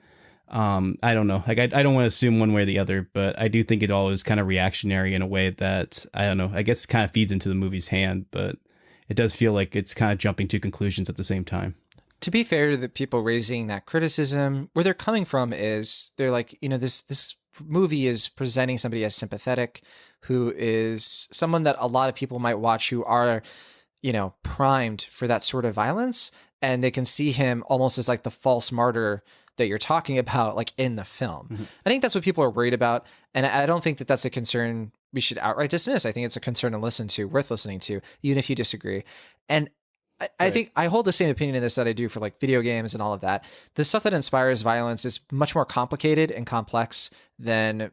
I don't know. Like, I don't want to assume one way or the other, but I do think it all is kind of reactionary in a way that, I don't know, I guess it kind of feeds into the movie's hand, but it does feel like it's kind of jumping to conclusions at the same time. To be fair to the people raising that criticism, where they're coming from is they're like, this movie is presenting somebody as sympathetic, who is someone that a lot of people might watch who are, primed for that sort of violence, and they can see him almost as like the false martyr that you're talking about, like in the film. Mm-hmm. I think that's what people are worried about. And I don't think that that's a concern we should outright dismiss. I think it's a concern to listen to, worth listening to, even if you disagree. And I think I hold the same opinion in this that I do for like video games and all of that. The stuff that inspires violence is much more complicated and complex than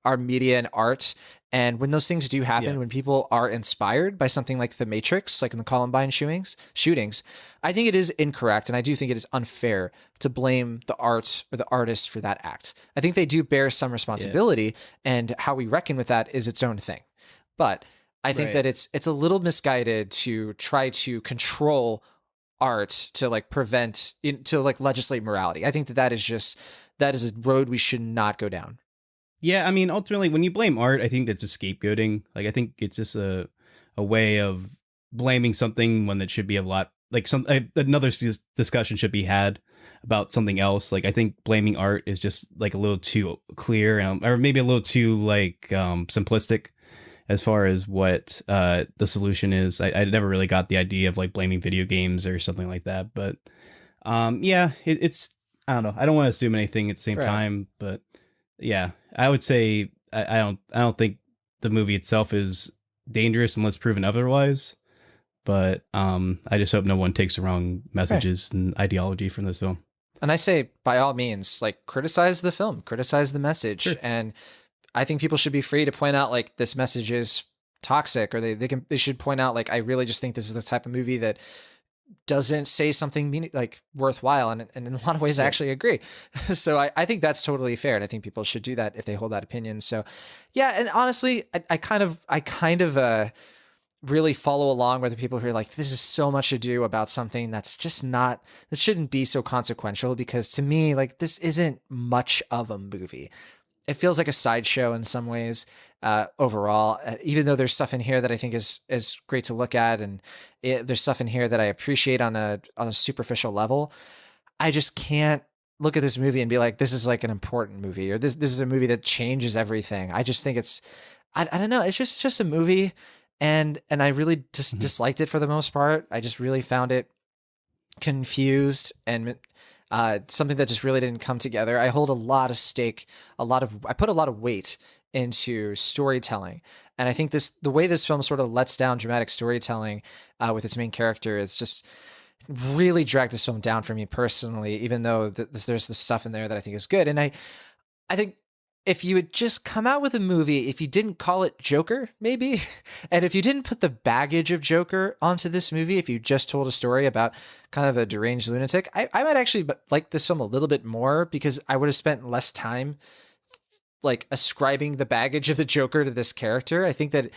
our media and art. And when those things do happen, when people are inspired by something like The Matrix, like in the Columbine shootings, I think it is incorrect. And I do think it is unfair to blame the art or the artist for that act. I think they do bear some responsibility, and how we reckon with that is its own thing. But I think that it's a little misguided to try to control art to like to like legislate morality. I think that is a road we should not go down. Yeah, I mean, ultimately, when you blame art, I think that's just scapegoating. Like, I think it's just a way of blaming something when it should be a lot, like another discussion should be had about something else. Like, I think blaming art is just like a little too clear, or maybe a little too like simplistic as far as what the solution is. I never really got the idea of like blaming video games or something like that. But it's I don't know. I don't want to assume anything at the same time, but yeah, I would say I don't think the movie itself is dangerous unless proven otherwise. but I just hope no one takes the wrong messages and ideology from this film. And I say, by all means, like, criticize the film, criticize the message. Sure. And I think people should be free to point out, like, this message is toxic, or they should point out, like, I really just think this is the type of movie that doesn't say something worthwhile. And in a lot of ways, I actually agree. So I think that's totally fair. And I think people should do that if they hold that opinion. So yeah. And honestly, I kind of really follow along with the people who are like, this is so much ado about something that's just not, that shouldn't be so consequential, because to me, like, this isn't much of a movie. It feels like a sideshow in some ways, overall, even though there's stuff in here that I think is great to look at. And there's stuff in here that I appreciate on a superficial level. I just can't look at this movie and be like, this is like an important movie, or this is a movie that changes everything. I just think it's, I don't know. It's just a movie. And I really just disliked it for the most part. I just really found it confused and something that just really didn't come together. I hold a lot of stake, I put a lot of weight into storytelling. And I think the way this film sort of lets down dramatic storytelling with its main character is just really dragged this film down for me personally, even though there's the stuff in there that I think is good. And I think if you had just come out with a movie, if you didn't call it Joker, maybe, and if you didn't put the baggage of Joker onto this movie, if you just told a story about kind of a deranged lunatic, I might actually like this film a little bit more, because I would have spent less time like ascribing the baggage of the Joker to this character. I think that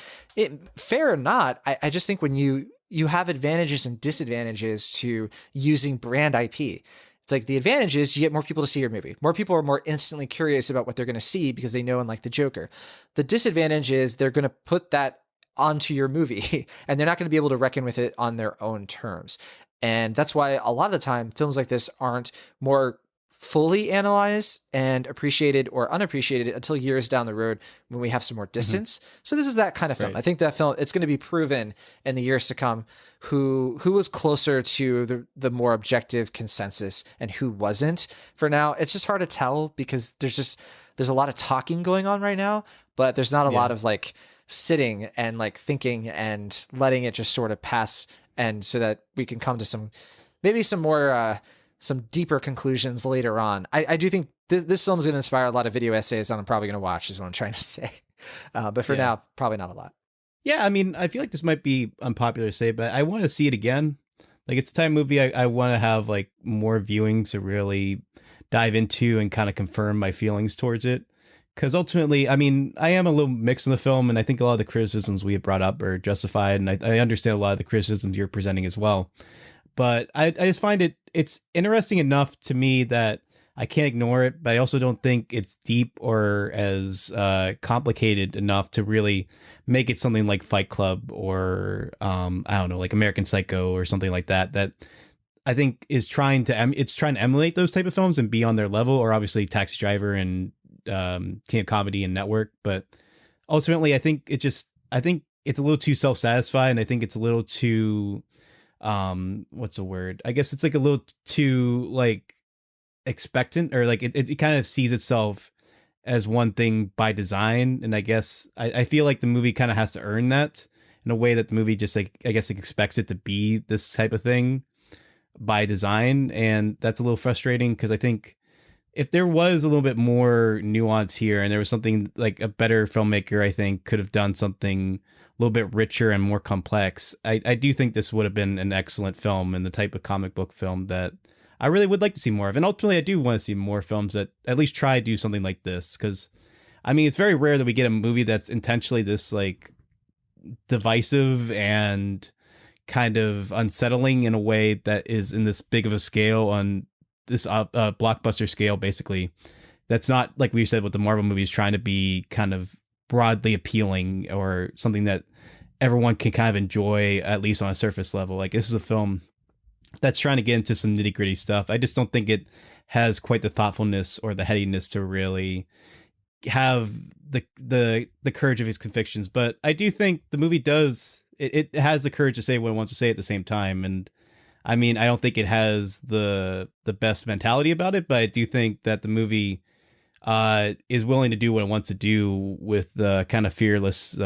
fair or not, I just think when you have advantages and disadvantages to using brand IP. It's like the advantage is you get more people to see your movie. More people are more instantly curious about what they're going to see because they know and like the Joker. The disadvantage is they're going to put that onto your movie and they're not going to be able to reckon with it on their own terms. And that's why a lot of the time films like this aren't more fully analyzed and appreciated or unappreciated until years down the road when we have some more distance. So this is that kind of film. Right. I think that film, it's going to be proven in the years to come who was closer to the more objective consensus and who wasn't. For now, it's just hard to tell because there's a lot of talking going on right now, but there's not a lot of like sitting and like thinking and letting it just sort of pass, and so that we can come to some more some deeper conclusions later on. I do think this film is going to inspire a lot of video essays that I'm probably going to watch, is what I'm trying to say. But for now, probably not a lot. Yeah, I mean, I feel like this might be unpopular to say, but I want to see it again. Like, it's a time movie I want to have like more viewings to really dive into and kind of confirm my feelings towards it. Because ultimately, I mean, I am a little mixed in the film, and I think a lot of the criticisms we have brought up are justified, and I understand a lot of the criticisms you're presenting as well. But I just find it's interesting enough to me that I can't ignore it, but I also don't think it's deep or as complicated enough to really make it something like Fight Club or I don't know, like American Psycho or something like that. That I think is trying to emulate those type of films and be on their level, or obviously Taxi Driver and King of Comedy and Network. But ultimately, I think it's a little too self-satisfied, and I think it's a little too what's the word? I guess it's like a little too like expectant, or like it kind of sees itself as one thing by design. And I guess I feel like the movie kind of has to earn that in a way that the movie just like, I guess, expects it to be this type of thing by design. And that's a little frustrating, because I think if there was a little bit more nuance here, and there was something like a better filmmaker, I think could have done something a little bit richer and more complex, I do think this would have been an excellent film, and the type of comic book film that I really would like to see more of. And ultimately, I do want to see more films that at least try to do something like this, because I mean, it's very rare that we get a movie that's intentionally this like divisive and kind of unsettling in a way that is in this big of a scale, on this blockbuster scale, basically. That's not, like we said with the Marvel movies, trying to be kind of broadly appealing or something that everyone can kind of enjoy, at least on a surface level. Like, this is a film that's trying to get into some nitty gritty stuff. I just don't think it has quite the thoughtfulness or the headiness to really have the courage of its convictions. But I do think the movie does, it has the courage to say what it wants to say at the same time. And I mean, I don't think it has the best mentality about it, but I do think that the movie is willing to do what it wants to do with the kind of fearless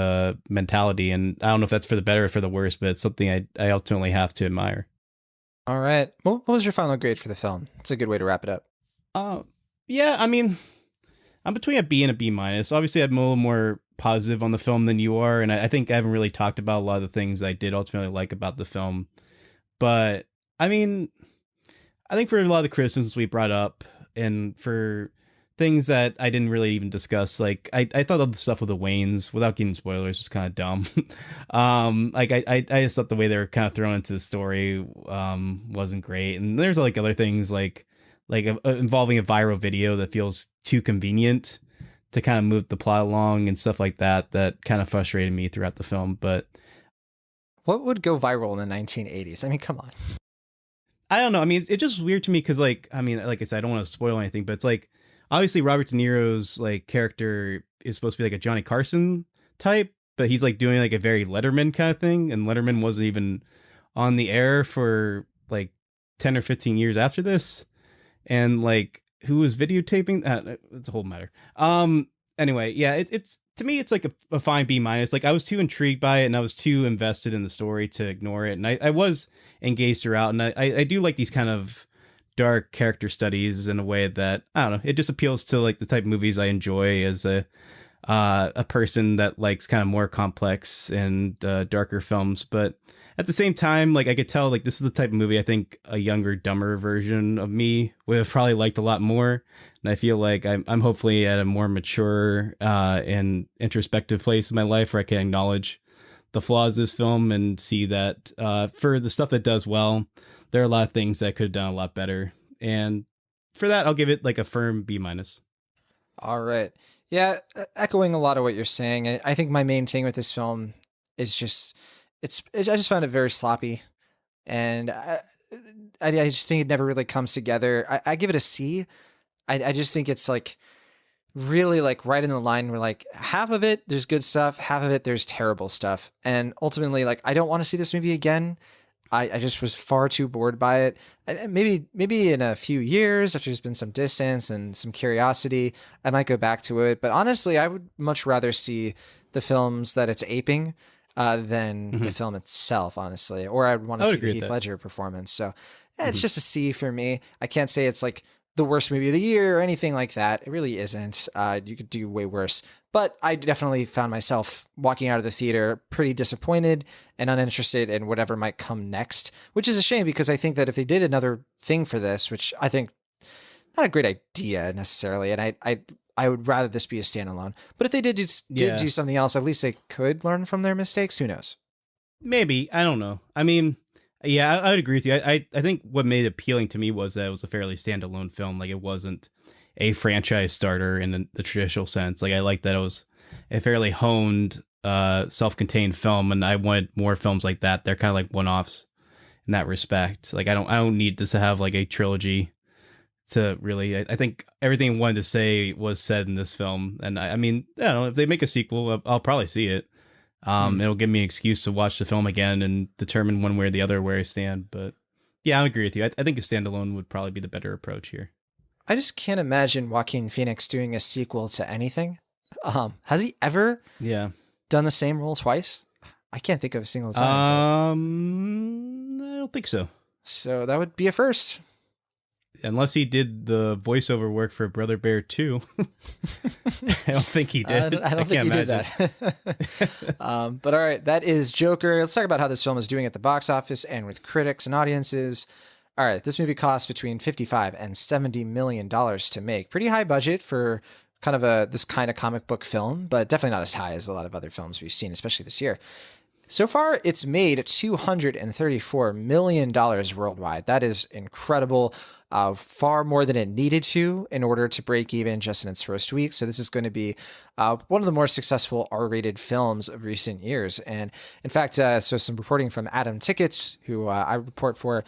mentality. And I don't know if that's for the better or for the worse, but it's something I ultimately have to admire. All right. What was your final grade for the film? It's a good way to wrap it up. Yeah, I mean, I'm between a B and a B minus. Obviously, I'm a little more positive on the film than you are, and I think I haven't really talked about a lot of the things I did ultimately like about the film. But I mean, I think for a lot of the criticisms we brought up, and for things that I didn't really even discuss, like I thought of the stuff with the Waynes, without getting spoilers, was kind of dumb. Like I just thought the way they were kind of thrown into the story wasn't great, and there's like other things like involving a viral video that feels too convenient to kind of move the plot along and stuff like that kind of frustrated me throughout the film. But what would go viral in the 1980s? I mean, come on. I don't know. I mean, it's just weird to me because, like, I mean, like I said, I don't want to spoil anything, but it's like, obviously Robert De Niro's like character is supposed to be like a Johnny Carson type, but he's like doing like a very Letterman kind of thing, and Letterman wasn't even on the air for like 10 or 15 years after this. And like, who was videotaping? It's a whole matter. Anyway, yeah, it's to me, it's like a fine B minus. Like, I was too intrigued by it and I was too invested in the story to ignore it. And I was engaged throughout. And I do like these kind of dark character studies in a way that, I don't know, it just appeals to like the type of movies I enjoy as a person that likes kind of more complex and darker films. But at the same time, like, I could tell, like, this is the type of movie I think a younger, dumber version of me would have probably liked a lot more. And I feel like I'm hopefully at a more mature and introspective place in my life where I can acknowledge the flaws of this film and see that for the stuff that does well, there are a lot of things that could have done a lot better. And for that, I'll give it like a firm B minus. All right. Yeah, echoing a lot of what you're saying. I think my main thing with this film is just, I just found it very sloppy. And I just think it never really comes together. I give it a C. I just think it's like really like right in the line where like half of it, there's good stuff. Half of it, there's terrible stuff. And ultimately, like, I don't want to see this movie again. I just was far too bored by it. And maybe in a few years, after there's been some distance and some curiosity, I might go back to it. But honestly, I would much rather see the films that it's aping than the film itself, honestly. Or I'd want to see the Heath Ledger performance. So yeah, it's just a C for me. I can't say it's like the worst movie of the year or anything like that. It really isn't. You could do way worse. But I definitely found myself walking out of the theater pretty disappointed and uninterested in whatever might come next, which is a shame because I think that if they did another thing for this, which I think not a great idea necessarily, and I would rather this be a standalone. But if they did do something else, at least they could learn from their mistakes. Who knows? Maybe. I don't know. I mean, yeah, I would agree with you. I think what made it appealing to me was that it was a fairly standalone film. Like, it wasn't a franchise starter in the traditional sense. Like, I like that it was a fairly honed, self-contained film, and I wanted more films like that. They're kind of like one-offs in that respect. Like, I don't need this to have like a trilogy to really. I think everything I wanted to say was said in this film, and I mean, I don't know, if they make a sequel, I'll probably see it. It'll give me an excuse to watch the film again and determine one way or the other where I stand. But yeah, I agree with you. I think a standalone would probably be the better approach here. I just can't imagine Joaquin Phoenix doing a sequel to anything. Has he ever done the same role twice? I can't think of a single time. I don't think so. So that would be a first. Unless he did the voiceover work for Brother Bear 2. I don't think he did. I don't think he did that. But all right, that is Joker. Let's talk about how this film is doing at the box office and with critics and audiences. All right, this movie cost between $55 and $70 million to make. Pretty high budget for kind of this kind of comic book film, but definitely not as high as a lot of other films we've seen, especially this year. So far, it's made $234 million worldwide. That is incredible. Far more than it needed to in order to break even just in its first week. So this is going to be one of the more successful R-rated films of recent years. And in fact, so some reporting from Adam Tickets, who I report for,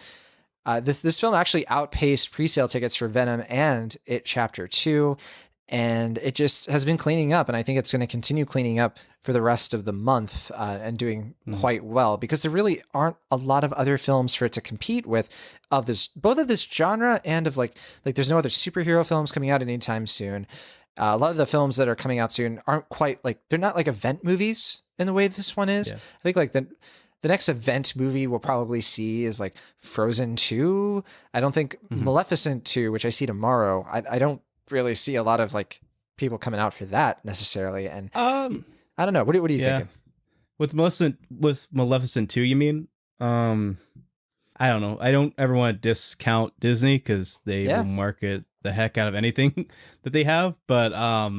this film actually outpaced pre-sale tickets for Venom and It Chapter 2. and it just has been cleaning up, and I think it's going to continue cleaning up for the rest of the month and doing quite well, because there really aren't a lot of other films for it to compete with of this, both of this genre and of like there's no other superhero films coming out anytime soon. A lot of the films that are coming out soon aren't quite like, they're not like event movies in the way this one is. Yeah. I think like the next event movie we'll probably see is like Frozen 2. I don't think Maleficent 2, which I see tomorrow, I don't really see a lot of like people coming out for that necessarily. And I don't know. What are you thinking? With Maleficent 2, you mean? I don't know. I don't ever want to discount Disney because they will market the heck out of anything that they have. But I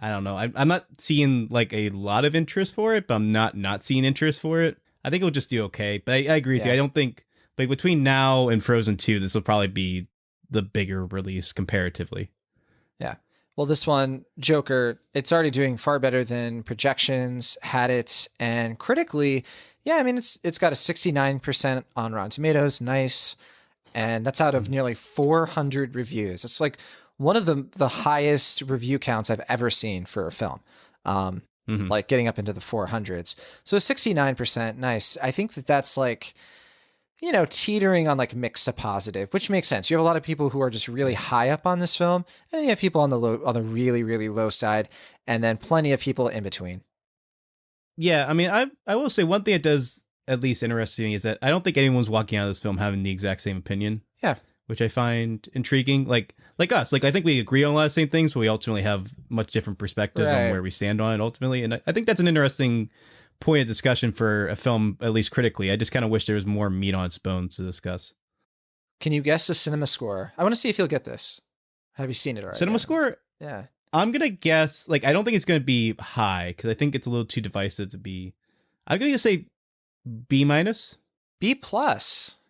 don't know. I'm not seeing like a lot of interest for it, but I'm not seeing interest for it. I think it'll just do okay. But I agree with you. I don't think like between now and Frozen 2, this will probably be the bigger release comparatively. Yeah. Well, this one, Joker, it's already doing far better than projections had it, and critically, yeah, I mean it's got a 69% on Rotten Tomatoes, nice, and that's out of nearly 400 reviews. It's like one of the highest review counts I've ever seen for a film, like getting up into the 400s. So 69%, nice. I think that's like, you know, teetering on like mixed to positive, which makes sense. You have a lot of people who are just really high up on this film, and you have people on the really, really low side, and then plenty of people in between. Yeah, I mean, I will say one thing that does at least interest me is that I don't think anyone's walking out of this film having the exact same opinion. Yeah, which I find intriguing. Like us, like I think we agree on a lot of the same things, but we ultimately have much different perspectives on where we stand on it ultimately, and I think that's an interesting point of discussion for a film, at least critically. I just kind of wish there was more meat on its bones to discuss. Can you guess the cinema score? I want to see if you'll get this. Have you seen it already? Cinema score? Yeah. I'm going to guess, like, I don't think it's going to be high because I think it's a little too divisive to be. I'm going to say B-. B+.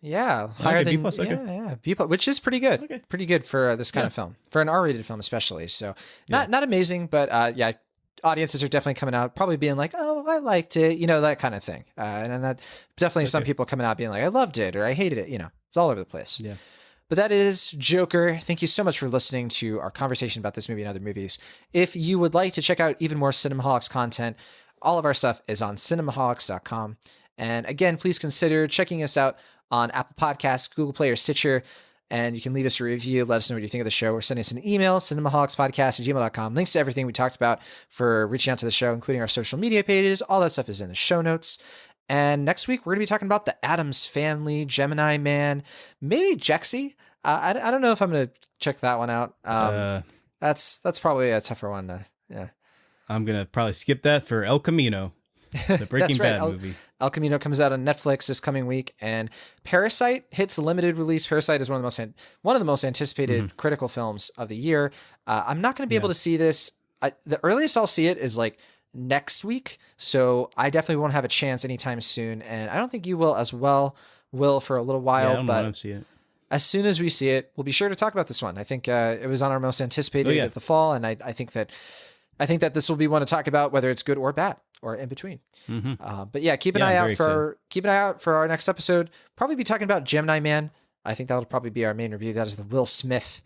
Yeah. Higher than B+, okay. Yeah. B+, which is pretty good. Okay. Pretty good for this kind of film. For an R-rated film especially. So not amazing, but yeah, audiences are definitely coming out probably being like, oh, I liked it, you know, that kind of thing. And then that definitely some people coming out being like, I loved it or I hated it, you know. It's all over the place. Yeah. But that is Joker. Thank you so much for listening to our conversation about this movie and other movies. If you would like to check out even more Cinemaholics content, all of our stuff is on cinemaholics.com. And again, please consider checking us out on Apple Podcasts, Google Play, or Stitcher. And you can leave us a review. Let us know what you think of the show, or send us an email, cinemaholicspodcast@gmail.com. Links to everything we talked about for reaching out to the show, including our social media pages. All that stuff is in the show notes. And next week, we're going to be talking about the Addams Family, Gemini Man, maybe Jexy. I don't know if I'm going to check that one out. That's probably a tougher one. Yeah, I'm going to probably skip that for El Camino, the Breaking Bad movie. El Camino comes out on Netflix this coming week, and Parasite hits limited release. Parasite is one of the most anticipated critical films of the year. I'm not going to be able to see this. The earliest I'll see it is like next week, so I definitely won't have a chance anytime soon, and I don't think you will as well. Will for a little while, I don't know when see it. As soon as we see it, we'll be sure to talk about this one. I think it was on our most anticipated of the fall, and I think that this will be one to talk about, whether it's good or bad or in between. But yeah, keep an eye out for our next episode. Probably be talking about Gemini Man. I think that'll probably be our main review. That is the Will Smith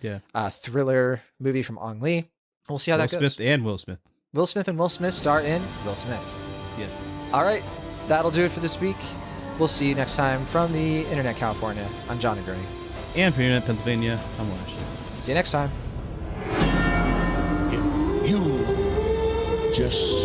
thriller movie from Ong Lee. We'll see how that goes. Will Smith and Will Smith. Will Smith and Will Smith star in Will Smith. Yeah. All right, that'll do it for this week. We'll see you next time from the Internet California. I'm John and Gurney. And from Internet Pennsylvania, I'm Lash. See you next time. If you just